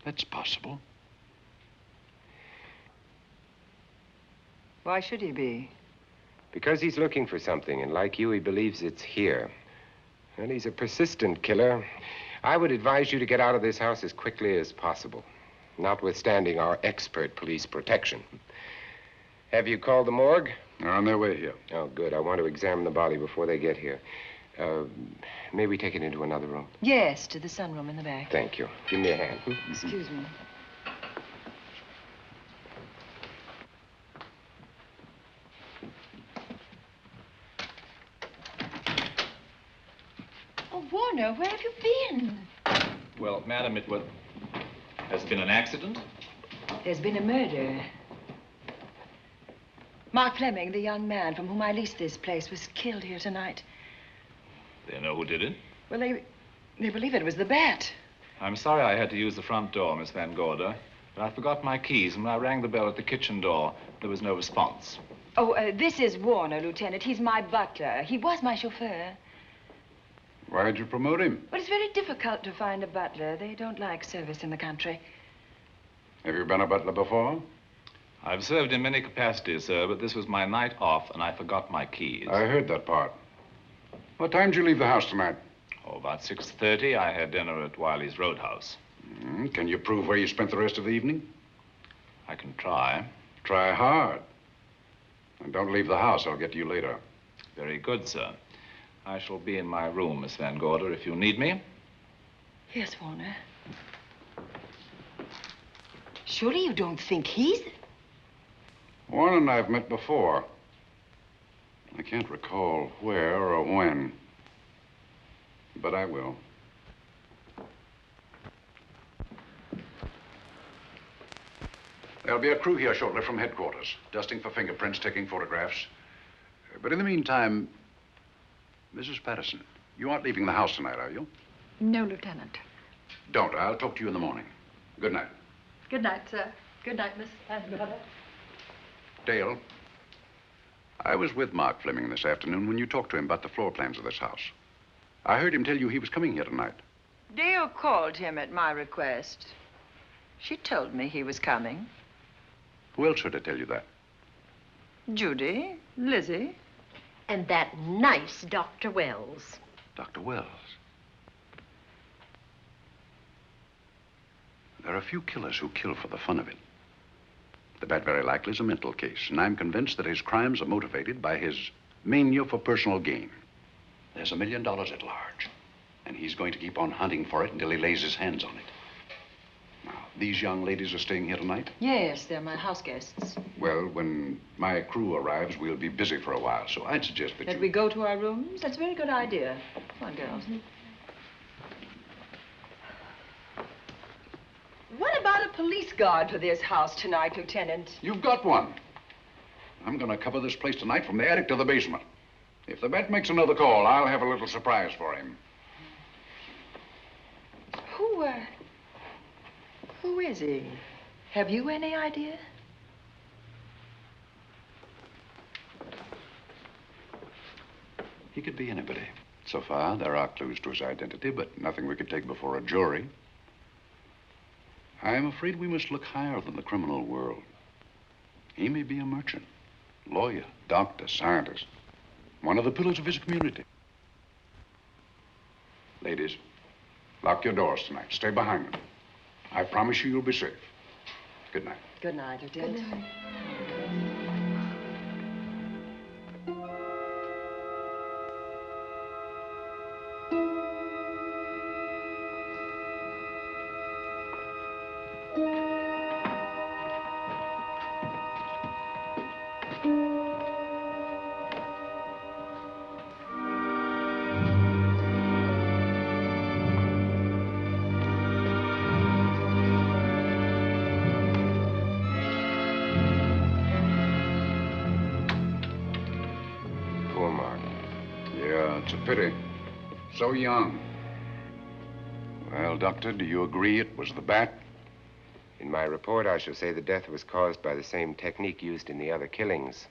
That's possible. Why should he be? Because he's looking for something, and like you, he believes it's here. And he's a persistent killer. I would advise you to get out of this house as quickly as possible, notwithstanding our expert police protection. Have you called the morgue? They're on their way here. Oh, good. I want to examine the body before they get here. May we take it into another room? Yes, to the sunroom in the back. Thank you. Give me a hand. Excuse me. Oh, Warner, where have you been? Well, madam, has been an accident? There's been a murder. Mark Fleming, the young man from whom I leased this place, was killed here tonight. They know who did it? Well, they believe it was the bat. I'm sorry I had to use the front door, Miss Van Gorder, but I forgot my keys, and when I rang the bell at the kitchen door, there was no response. Oh, this is Warner, Lieutenant. He's my butler. He was my chauffeur. Why'd you promote him? But it's very difficult to find a butler. They don't like service in the country. Have you been a butler before? I've served in many capacities, sir, but this was my night off, and I forgot my keys. I heard that part. What time did you leave the house tonight? Oh, about 6:30. I had dinner at Wiley's Roadhouse. Can you prove where you spent the rest of the evening? I can try. Try hard. And don't leave the house. I'll get to you later. Very good, sir. I shall be in my room, Miss Van Gorder, if you need me. Yes, Warner. Surely you don't think he's... Warren and I've met before. I can't recall where or when, but I will. There'll be a crew here shortly from headquarters, dusting for fingerprints, taking photographs. But in the meantime, Mrs. Patterson, you aren't leaving the house tonight, are you? No, Lieutenant. Don't. I'll talk to you in the morning. Good night. Good night, sir. Good night, Miss Van Gorder. Dale, I was with Mark Fleming this afternoon when you talked to him about the floor plans of this house. I heard him tell you he was coming here tonight. Dale called him at my request. She told me he was coming. Who else should I tell you that? Judy, Lizzie. And that nice Dr. Wells. Dr. Wells. There are a few killers who kill for the fun of it. The bat very likely is a mental case, and I'm convinced that his crimes are motivated by his mania for personal gain. There's $1 million at large, and he's going to keep on hunting for it until he lays his hands on it. Now, these young ladies are staying here tonight? Yes, they're my house guests. Well, when my crew arrives, we'll be busy for a while, so I'd suggest That we go to our rooms? That's a very good idea. Come on, girls. What about a police guard for this house tonight, Lieutenant? You've got one. I'm going to cover this place tonight from the attic to the basement. If the vet makes another call, I'll have a little surprise for him. Who is he? Have you any idea? He could be anybody. So far, there are clues to his identity, but nothing we could take before a jury. I'm afraid we must look higher than the criminal world. He may be a merchant, lawyer, doctor, scientist, one of the pillars of his community. Ladies, lock your doors tonight. Stay behind them. I promise you you'll be safe. Good night. Good night, Lieutenant. Good night. Poor Mark. Yeah, it's a pity. So young. Well, Doctor, do you agree it was the bat? In my report, I shall say the death was caused by the same technique used in the other killings.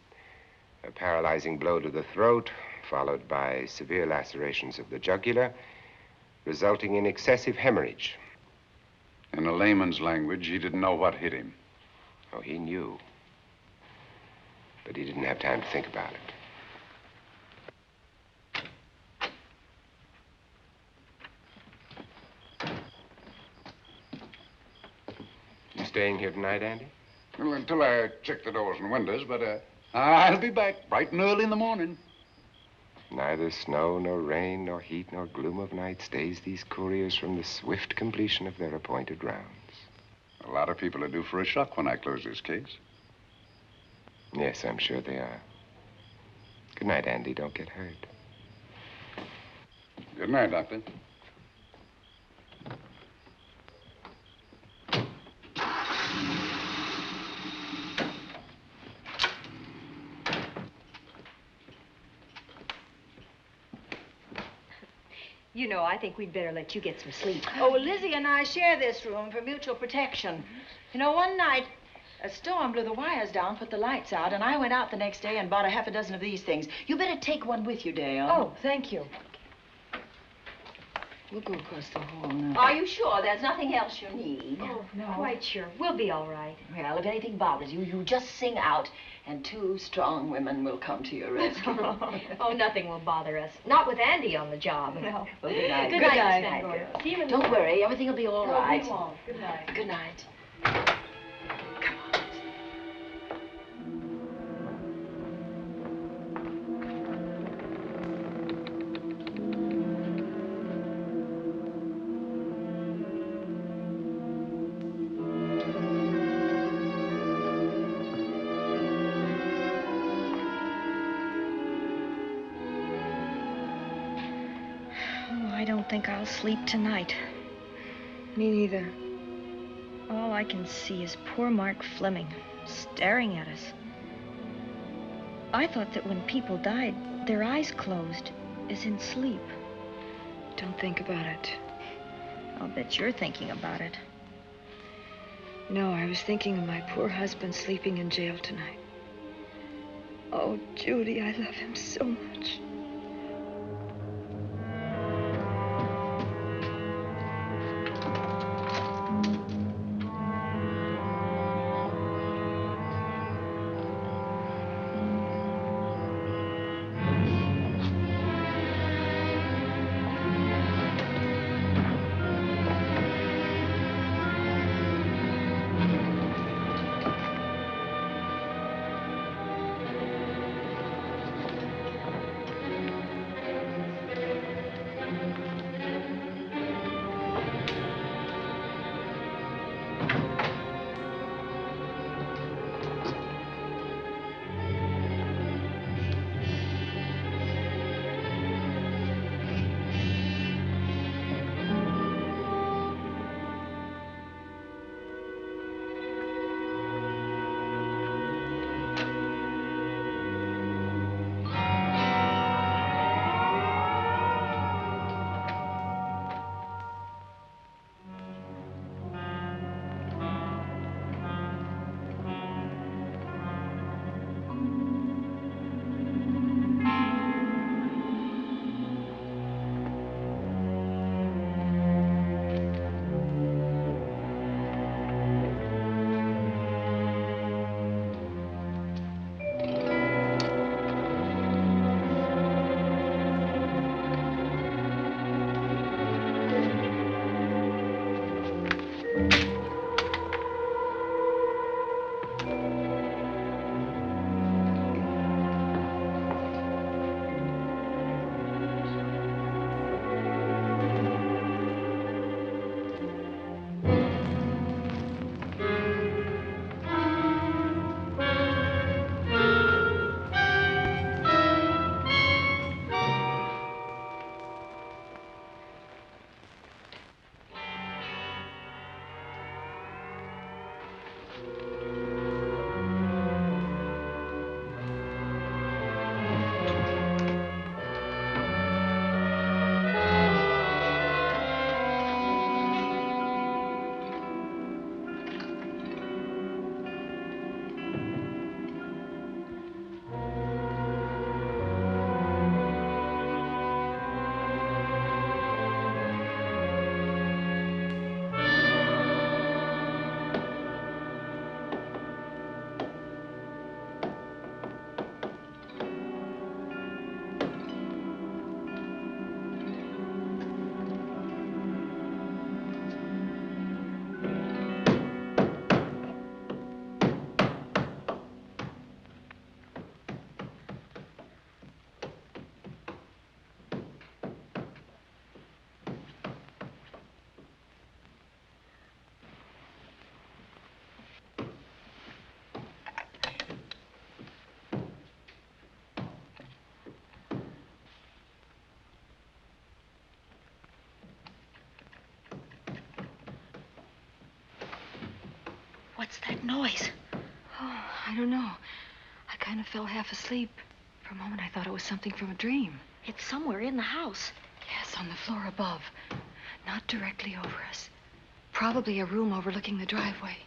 A paralyzing blow to the throat, followed by severe lacerations of the jugular, resulting in excessive hemorrhage. In a layman's language, he didn't know what hit him. Oh, he knew. But he didn't have time to think about it. You staying here tonight, Andy? Well, until I check the doors and windows, but I'll be back bright and early in the morning. Neither snow, nor rain, nor heat, nor gloom of night stays these couriers from the swift completion of their appointed rounds. A lot of people are due for a shock when I close this case. Yes, I'm sure they are. Good night, Andy. Don't get hurt. Good night, Doctor. You know, I think we'd better let you get some sleep. Oh, Lizzie and I share this room for mutual protection. You know, one night, a storm blew the wires down, put the lights out, and I went out the next day and bought a half a dozen of these things. You better take one with you, Dale. Oh, thank you. We'll go across the hall now. Are you sure there's nothing else you need? Oh, no. Quite sure. We'll be all right. Well, if anything bothers you, you just sing out, and 2 strong women will come to your rescue. Oh, nothing will bother us. Not with Andy on the job. No. Well, good night. Good night, Miss Van Gordon. See you in the Don't worry, everything will be all right. We won't. Good night. Good night. I don't think I'll sleep tonight. Me neither. All I can see is poor Mark Fleming staring at us. I thought that when people died, their eyes closed, as in sleep. Don't think about it. I'll bet you're thinking about it. No, I was thinking of my poor husband sleeping in jail tonight. Oh, Judy, I love him so much. What's that noise? Oh, I don't know. I kind of fell half asleep. For a moment, I thought it was something from a dream. It's somewhere in the house. Yes, on the floor above. Not directly over us. Probably a room overlooking the driveway.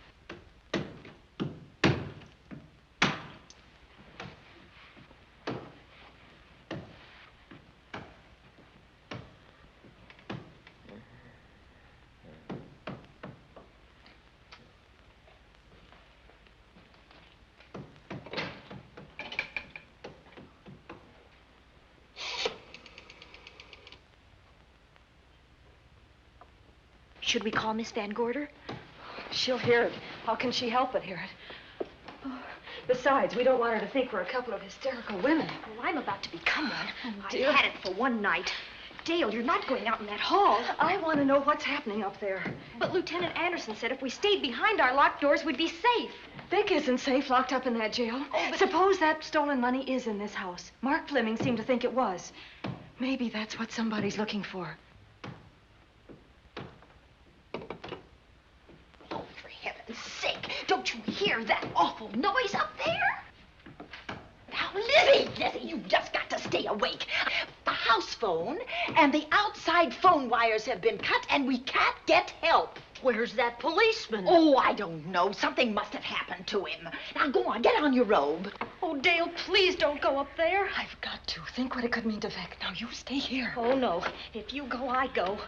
Should we call Miss Van Gorder? She'll hear it. How can she help but hear it? Oh, besides, we don't want her to think we're a couple of hysterical women. Well, I'm about to become one. Oh, dear. I had it for one night. Dale, you're not going out in that hall. I want to know what's happening up there. But Lieutenant Anderson said if we stayed behind our locked doors, we'd be safe. Vic isn't safe locked up in that jail. Oh, but... Suppose that stolen money is in this house. Mark Fleming seemed to think it was. Maybe that's what somebody's looking for. Sake, don't you hear that awful noise up there? Now, Lizzie, you've just got to stay awake. The house phone and the outside phone wires have been cut, and we can't get help. Where's that policeman? Oh, I don't know. Something must have happened to him. Now, go on, get on your robe. Oh, Dale, please don't go up there. I've got to. Think what it could mean to Vic. Now, you stay here. Oh, no. If you go, I go.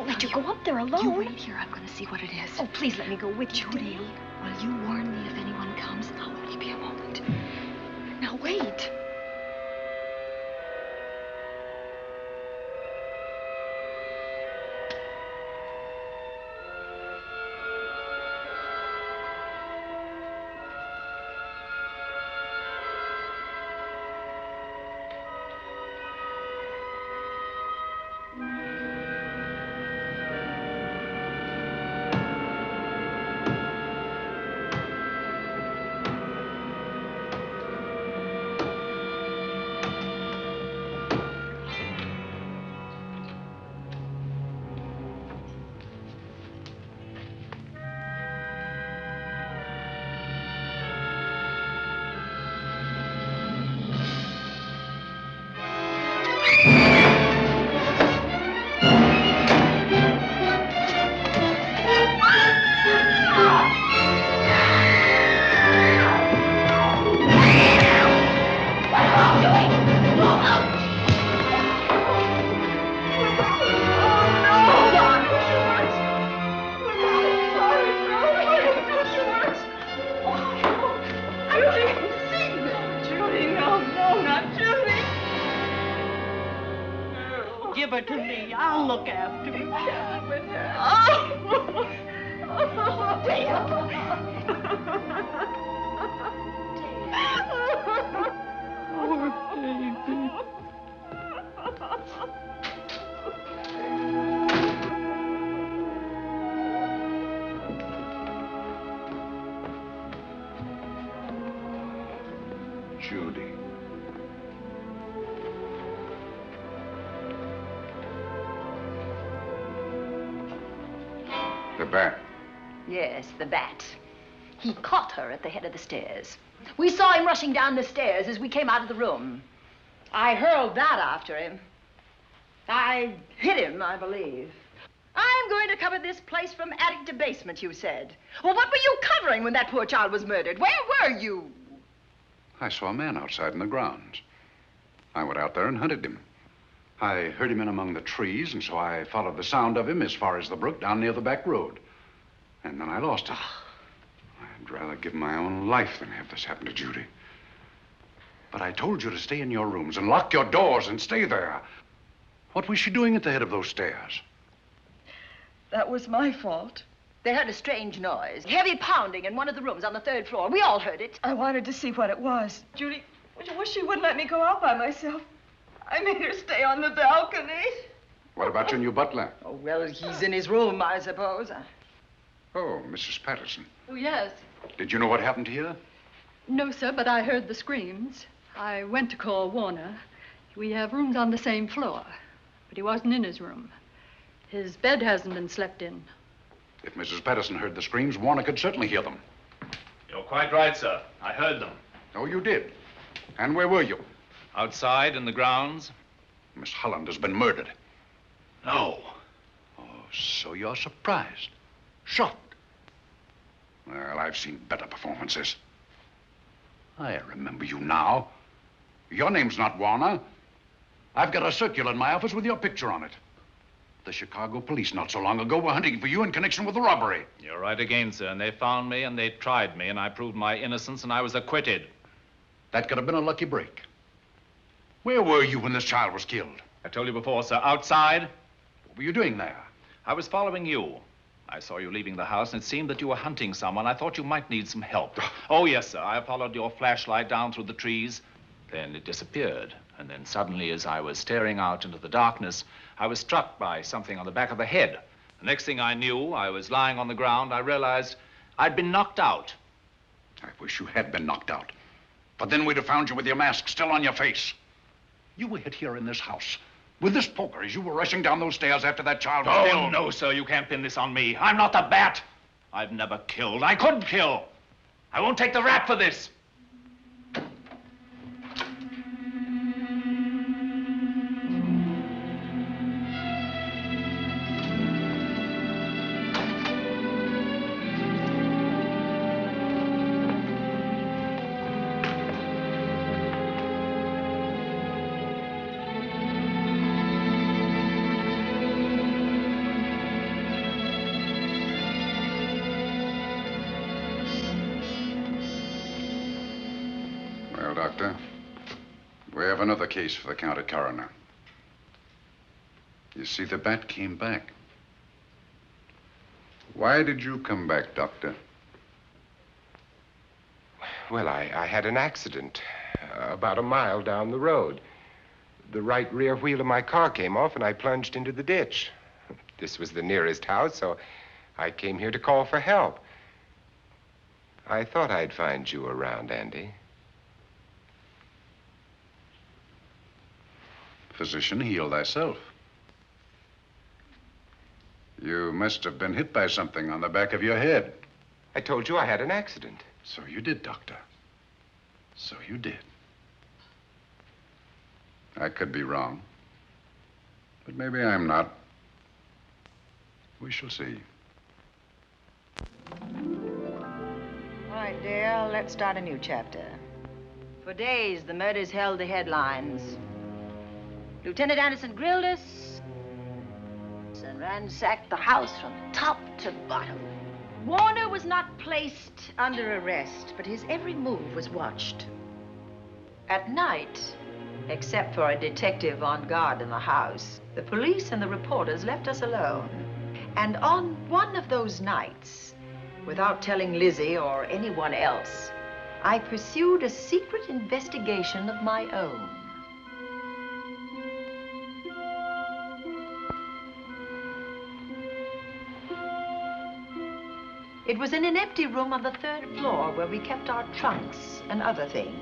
Let you go up there alone. You wait here. I'm going to see what it is. Oh, please let me go with you, Judy, Dale. will you warn me if anyone comes? I'll only be a moment. Now, wait. Give her to me. I'll look after her. Poor baby. Judy. The bat. Yes, the bat. He caught her at the head of the stairs. We saw him rushing down the stairs as we came out of the room. I hurled that after him. I hit him, I believe. I'm going to cover this place from attic to basement, you said. Well, what were you covering when that poor child was murdered? Where were you? I saw a man outside in the grounds. I went out there and hunted him. I heard him in among the trees, and so I followed the sound of him as far as the brook down near the back road. And then I lost it. I'd rather give my own life than have this happen to Judy. But I told you to stay in your rooms and lock your doors and stay there. What was she doing at the head of those stairs? That was my fault. They heard a strange noise. Heavy pounding in one of the rooms on the 3rd floor. We all heard it. I wanted to see what it was. Judy, I wish she wouldn't let me go out by myself. I made her stay on the balcony. What about your new butler? Oh, well, he's in his room, I suppose. Oh, Mrs. Patterson. Oh, yes. Did you know what happened here? No, sir, but I heard the screams. I went to call Warner. We have rooms on the same floor, but he wasn't in his room. His bed hasn't been slept in. If Mrs. Patterson heard the screams, Warner could certainly hear them. You're quite right, sir. I heard them. Oh, you did? And where were you? Outside in the grounds. Miss Holland has been murdered. No. Oh, so you're surprised. Shocked. Well, I've seen better performances. I remember you now. Your name's not Warner. I've got a circular in my office with your picture on it. The Chicago police not so long ago were hunting for you in connection with the robbery. You're right again, sir. And they found me and they tried me and I proved my innocence and I was acquitted. That could have been a lucky break. Where were you when this child was killed? I told you before, sir. Outside. What were you doing there? I was following you. I saw you leaving the house, and it seemed that you were hunting someone. I thought you might need some help. Oh, yes, sir. I followed your flashlight down through the trees. Then it disappeared. And then suddenly, as I was staring out into the darkness, I was struck by something on the back of the head. The next thing I knew, I was lying on the ground. I realized I'd been knocked out. I wish you had been knocked out. But then we'd have found you with your mask still on your face. You were hit here in this house with this poker as you were rushing down those stairs after that child was killed. Oh, no, sir. You can't pin this on me. I'm not the bat. I've never killed. I couldn't kill. I won't take the rap for this. Doctor. We have another case for the county coroner. You see, the bat came back. Why did you come back, Doctor? Well, I had an accident about a mile down the road. The right rear wheel of my car came off, and I plunged into the ditch. This was the nearest house, so I came here to call for help. I thought I'd find you around, Andy. Physician, heal thyself. You must have been hit by something on the back of your head. I told you I had an accident. So you did, Doctor. So you did. I could be wrong. But maybe I'm not. We shall see. All right, dear, let's start a new chapter. For days, the murders held the headlines. Lieutenant Anderson grilled us and ransacked the house from top to bottom. Warner was not placed under arrest, but his every move was watched. At night, except for a detective on guard in the house, the police and the reporters left us alone. And on one of those nights, without telling Lizzie or anyone else, I pursued a secret investigation of my own. It was in an empty room on the 3rd floor where we kept our trunks and other things.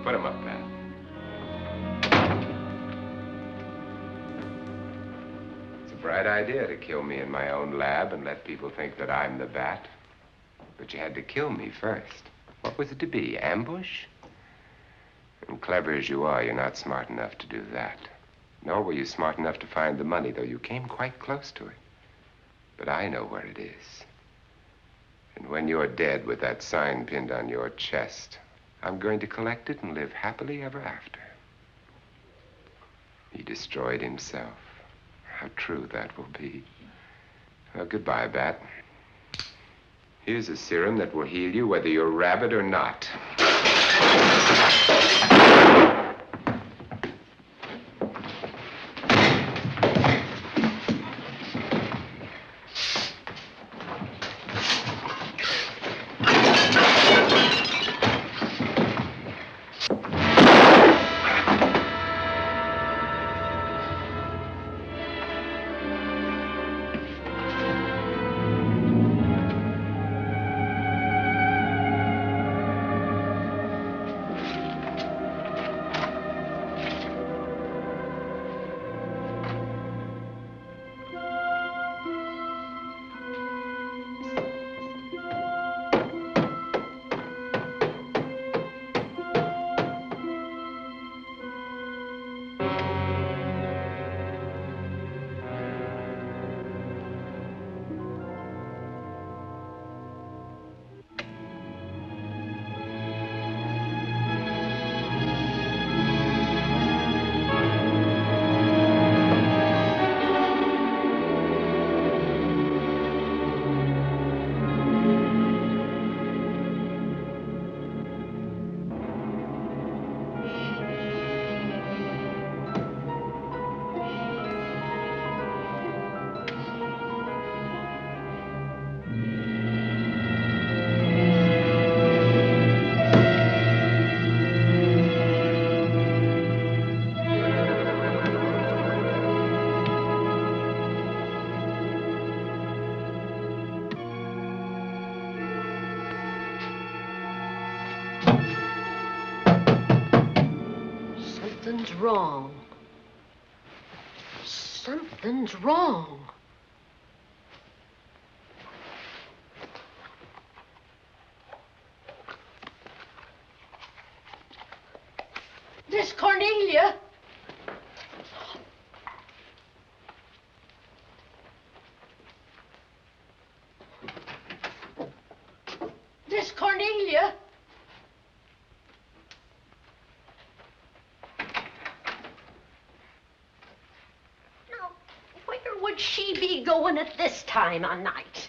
Put him up, Pat. It's a bright idea to kill me in my own lab and let people think that I'm the bat. But you had to kill me first. What was it to be, ambush? And clever as you are, you're not smart enough to do that. Nor were you smart enough to find the money, though you came quite close to it. But I know where it is. And when you're dead with that sign pinned on your chest, I'm going to collect it and live happily ever after. He destroyed himself. How true that will be. Well, goodbye, Bat. Here's a serum that will heal you whether you're rabid or not. Something's wrong. Something's wrong. Miss Cornelia. Miss Cornelia. Where would she be going at this time of night?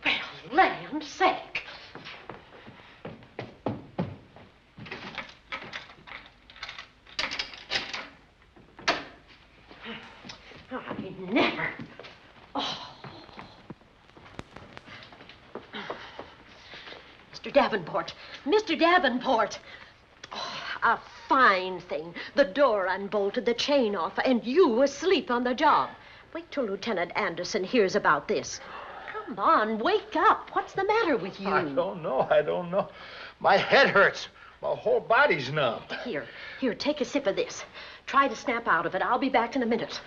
Well, land's sake. I never. Oh. Mr. Davenport. Mr. Davenport. Oh, a fine thing. The door unbolted, the chain off, and you asleep on the job. Wait till Lieutenant Anderson hears about this. Come on, wake up. What's the matter with you? I don't know. My head hurts. My whole body's numb. Here, take a sip of this. Try to snap out of it. I'll be back in a minute.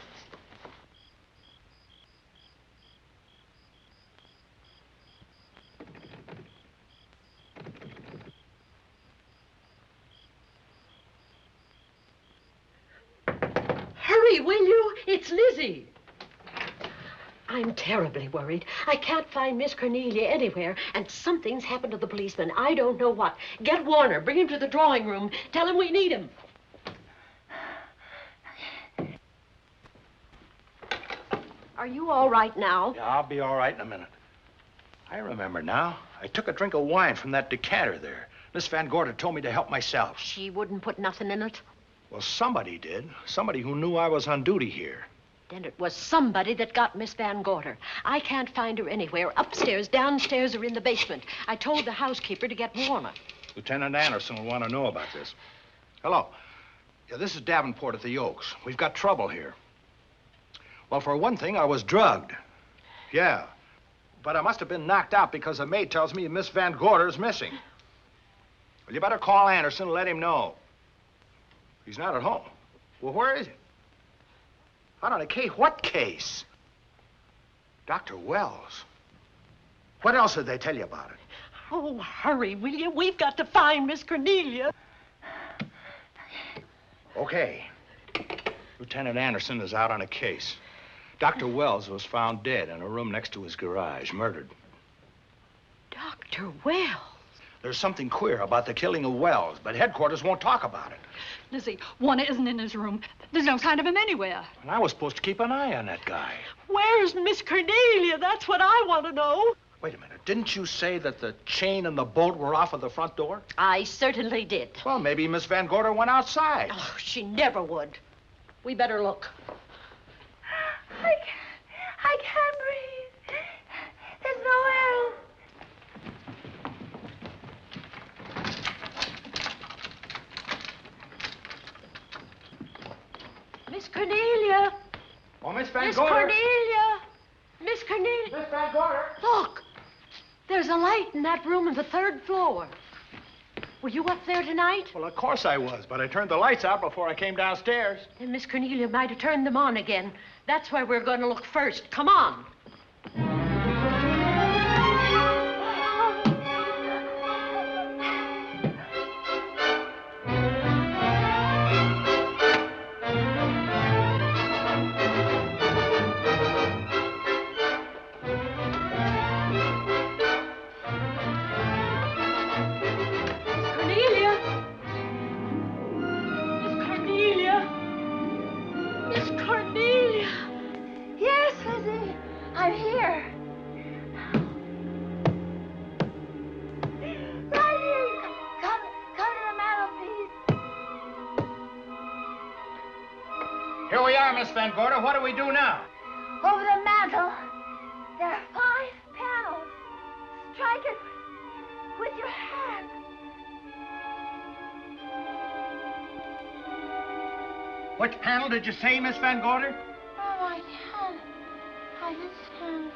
Hurry, will you? It's Lizzie. I'm terribly worried. I can't find Miss Cornelia anywhere, and something's happened to the policeman. I don't know what. Get Warner. Bring him to the drawing room. Tell him we need him. Are you all right now? Yeah, I'll be all right in a minute. I remember now. I took a drink of wine from that decanter there. Miss Van Gorder told me to help myself. She wouldn't put nothing in it? Well, somebody did. Somebody who knew I was on duty here. Then it was somebody that got Miss Van Gorder. I can't find her anywhere. Upstairs, downstairs, or in the basement. I told the housekeeper to get Warner. Lieutenant Anderson will want to know about this. Hello. Yeah, this is Davenport at the Oaks. We've got trouble here. Well, for one thing, I was drugged. Yeah. But I must have been knocked out because the maid tells me Miss Van Gorder's missing. Well, you better call Anderson and let him know. He's not at home. Well, where is he? Out on a case? What case? Dr. Wells. What else did they tell you about it? Oh, hurry, will you? We've got to find Miss Cornelia. Okay. Lieutenant Anderson is out on a case. Dr. Wells was found dead in a room next to his garage, murdered. Dr. Wells? There's something queer about the killing of Wells, but headquarters won't talk about it. Lizzie, Warner isn't in his room. There's no sign of him anywhere. And I was supposed to keep an eye on that guy. Where's Miss Cornelia? That's what I want to know. Wait a minute. Didn't you say that the chain and the bolt were off of the front door? I certainly did. Well, maybe Miss Van Gorder went outside. Oh, she never would. We better look. I can't breathe. There's no air. Miss Cornelia. Oh, Miss Van Miss Gorder. Cornelia. Miss Cornelia. Miss Van Gorder. Look. There's a light in that room on the 3rd floor. Were you up there tonight? Well, of course I was, but I turned the lights out before I came downstairs. Then Miss Cornelia might have turned them on again. That's why we're going to look first. Come on. Here we are, Miss Van Gorder. What do we do now? Over the mantel, there are 5 panels. Strike it with your hand. Which panel did you say, Miss Van Gorder? Oh, I can't understand.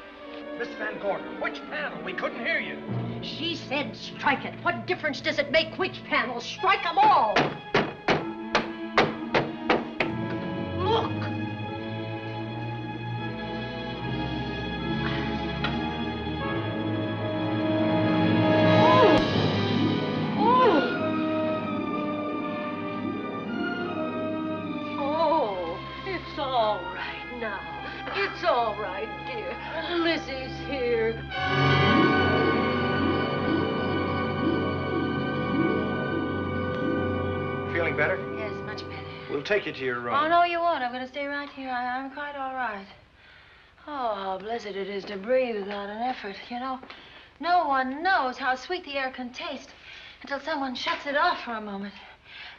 Miss Van Gorder, which panel? We couldn't hear you. She said strike it. What difference does it make which panel? Strike them all. Look. Oh, it's all right now. It's all right, dear. Lizzie's here. Feeling better? Yes, much better. We'll take you to your room. Oh, no, you won't. I'm going to stay right here. I'm quite all right. Oh, how blessed it is to breathe without an effort. You know, no one knows how sweet the air can taste until someone shuts it off for a moment.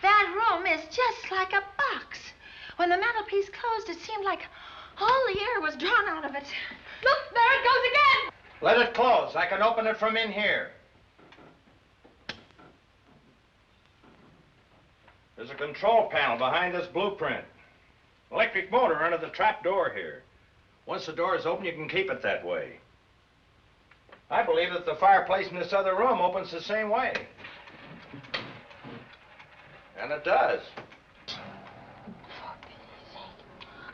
That room is just like a box. When the mantelpiece closed, it seemed like all the air was drawn out of it. Look, there it goes again. Let it close. I can open it from in here. There's a control panel behind this blueprint. Electric motor under the trap door here. Once the door is open, you can keep it that way. I believe that the fireplace in this other room opens the same way. And it does.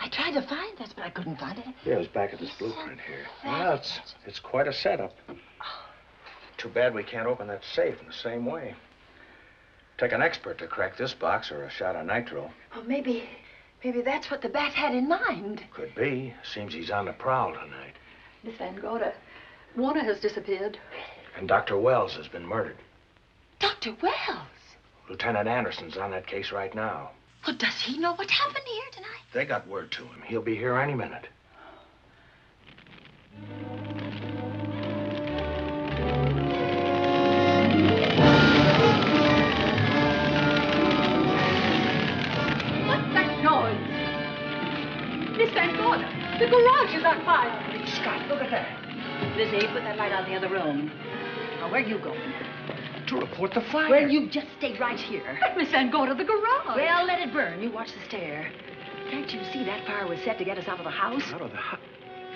I tried to find this, but I couldn't find it. Yeah, it's back of this blueprint here. Well, it's quite a setup. Too bad we can't open that safe in the same way. Take an expert to crack this box or a shot of nitro. Oh, maybe that's what the bat had in mind. Could be. Seems he's on the prowl tonight. Miss Van Gorder, Warner has disappeared. And Dr. Wells has been murdered. Dr. Wells? Lieutenant Anderson's on that case right now. Well, does he know what happened here tonight? They got word to him. He'll be here any minute. What's that noise? Miss Van Gorder, the garage is on fire. Scott, look at that. Lizzie, put that light out in the other room. Now, where are you going? To report the fire. Well, you just stay right here. Miss Van, go to the garage. Well, let it burn. You watch the stair. Can't you see that fire was set to get us out of the house? Out of the house?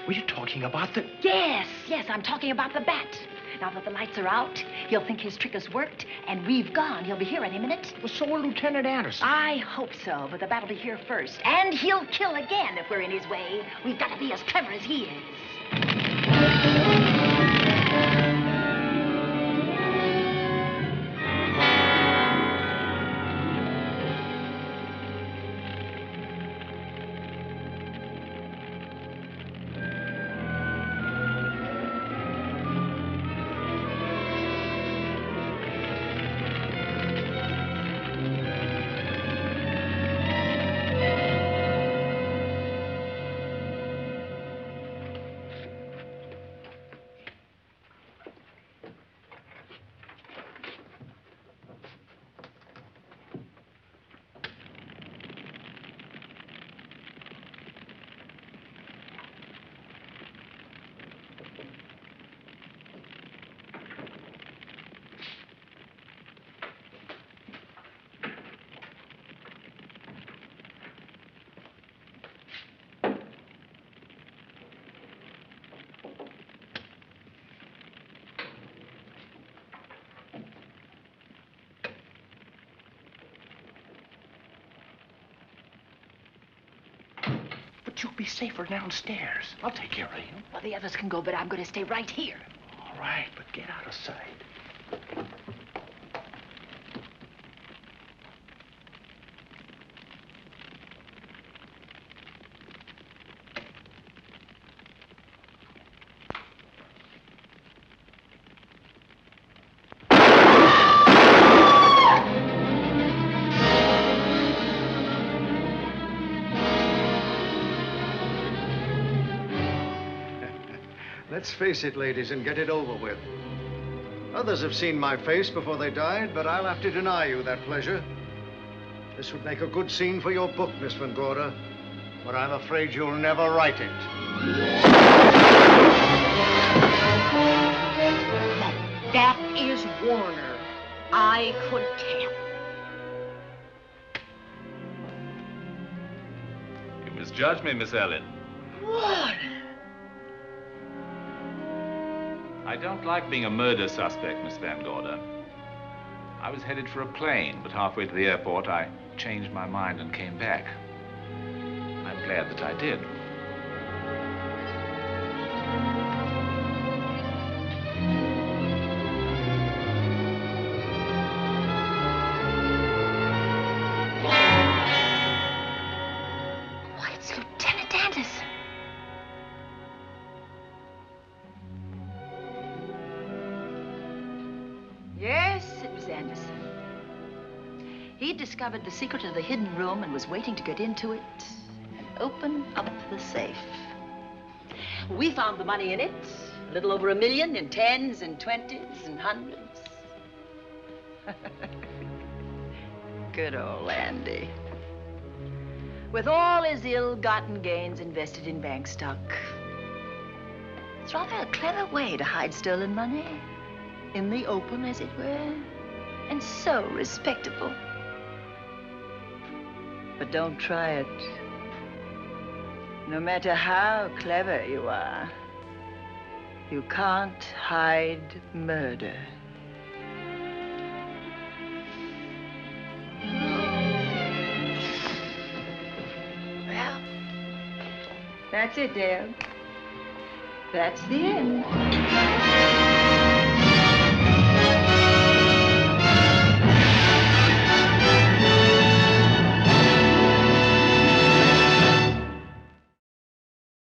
Were you talking about the... Yes, I'm talking about the bat. Now that the lights are out, he'll think his trick has worked, and we've gone. He'll be here any minute. Well, so will Lieutenant Anderson. I hope so, but the bat will be here first. And he'll kill again if we're in his way. We've got to be as clever as he is. But you'll be safer downstairs. I'll take care of you. Well, the others can go, but I'm going to stay right here. All right, but get out of sight. Let's face it, ladies, and get it over with. Others have seen my face before they died, but I'll have to deny you that pleasure. This would make a good scene for your book, Miss Van Gorder, but I'm afraid you'll never write it. That is Warner. I could tell. You misjudged me, Miss Ellen. Warner! I don't like being a murder suspect, Miss Van Gorder. I was headed for a plane, but halfway to the airport, I changed my mind and came back. I'm glad that I did. Why, it's Lieutenant Anderson. Yes, it was Anderson. He'd discovered the secret of the hidden room and was waiting to get into it and open up the safe. We found the money in it, a little over $1 million in tens and twenties and hundreds. Good old Andy. With all his ill-gotten gains invested in bank stock. It's rather a clever way to hide stolen money. In the open, as it were, and so respectable. But don't try it. No matter how clever you are, you can't hide murder. Well, that's it, Dale. That's the end.